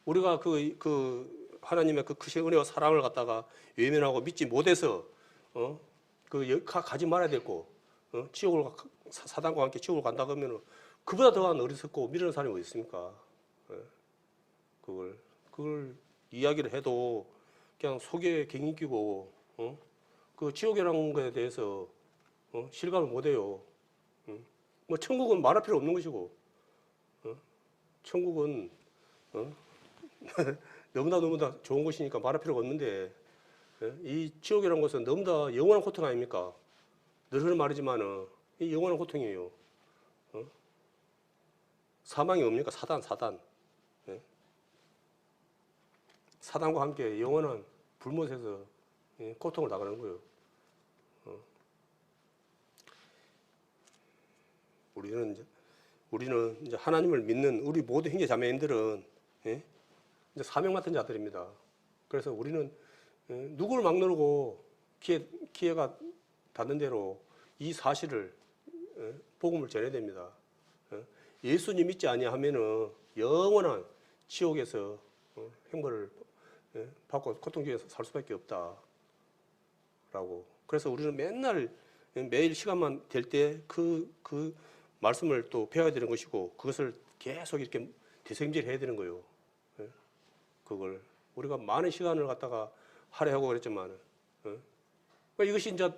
우리가 그 하나님의 그 크신 은혜와 사랑을 갖다가 외면하고 믿지 못해서 그 가지 말아야 됐고 지옥을 사단과 함께 지옥을 간다 그러면 그보다 더한 어리석고 미련한 사람이 어디 있습니까? 그걸 이야기를 해도 그냥 속에 갱이 끼고 그 지옥이라는 것에 대해서 실감을 못해요. 뭐 천국은 말할 필요 없는 것이고 천국은 너무나 좋은 것이니까 말할 필요가 없는데 이 지옥이라는 것은 너무나 영원한 고통 아닙니까? 늘 하는 말이지만은 이 영원한 고통이에요. 사망이 뭡니까? 사단. 사단과 함께 영원한 불못에서 고통을 당하는 거예요. 우리는 이제 하나님을 믿는 우리 모든 형제 자매님들은 이제 사명 맡은 자들입니다. 그래서 우리는 누구를 막누르고 기회가 닿는 대로 이 사실을 복음을 전해야 됩니다. 예수님 믿지 아니하면은 영원한 지옥에서 형벌을 받고 고통 중에서 살 수밖에 없다라고. 그래서 우리는 매일 시간만 될 때 그 말씀을 또 배워야 되는 것이고 그것을 계속 이렇게 되새김질해야 되는 거예요. 그걸 우리가 많은 시간을 갖다가 할애하고 그랬지만 이것이 이제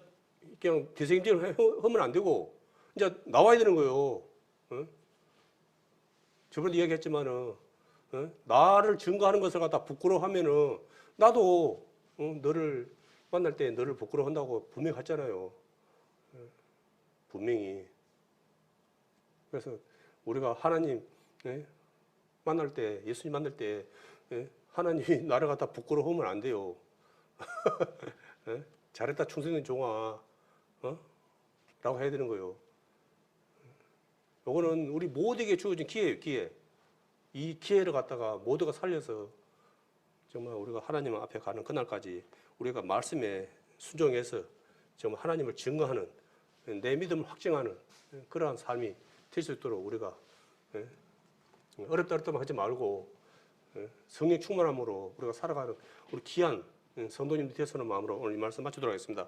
그냥 되새김질 하면 안 되고 이제 나와야 되는 거예요. 저번에 이야기했지만은 나를 증거하는 것을 갖다 부끄러워하면은 나도 너를 만날 때 너를 부끄러워한다고 분명히 했잖아요. 분명히. 그래서 우리가 하나님 만날 때, 예수님 만날 때 하나님이 나를 갖다 부끄러워하면 안 돼요. 잘했다 충성된 종아 라고 해야 되는 거예요. 요거는 우리 모두에게 주어진 기회예요. 기회. 이 기회를 갖다가 모두가 살려서 정말 우리가 하나님 앞에 가는 그날까지 우리가 말씀에 순종해서 정말 하나님을 증거하는 내 믿음을 확증하는 그러한 삶이 될 수 있도록 우리가 어렵다만 하지 말고 성령 충만함으로 우리가 살아가는 우리 귀한 성도님들 되시는 마음으로 오늘 이 말씀 마치도록 하겠습니다.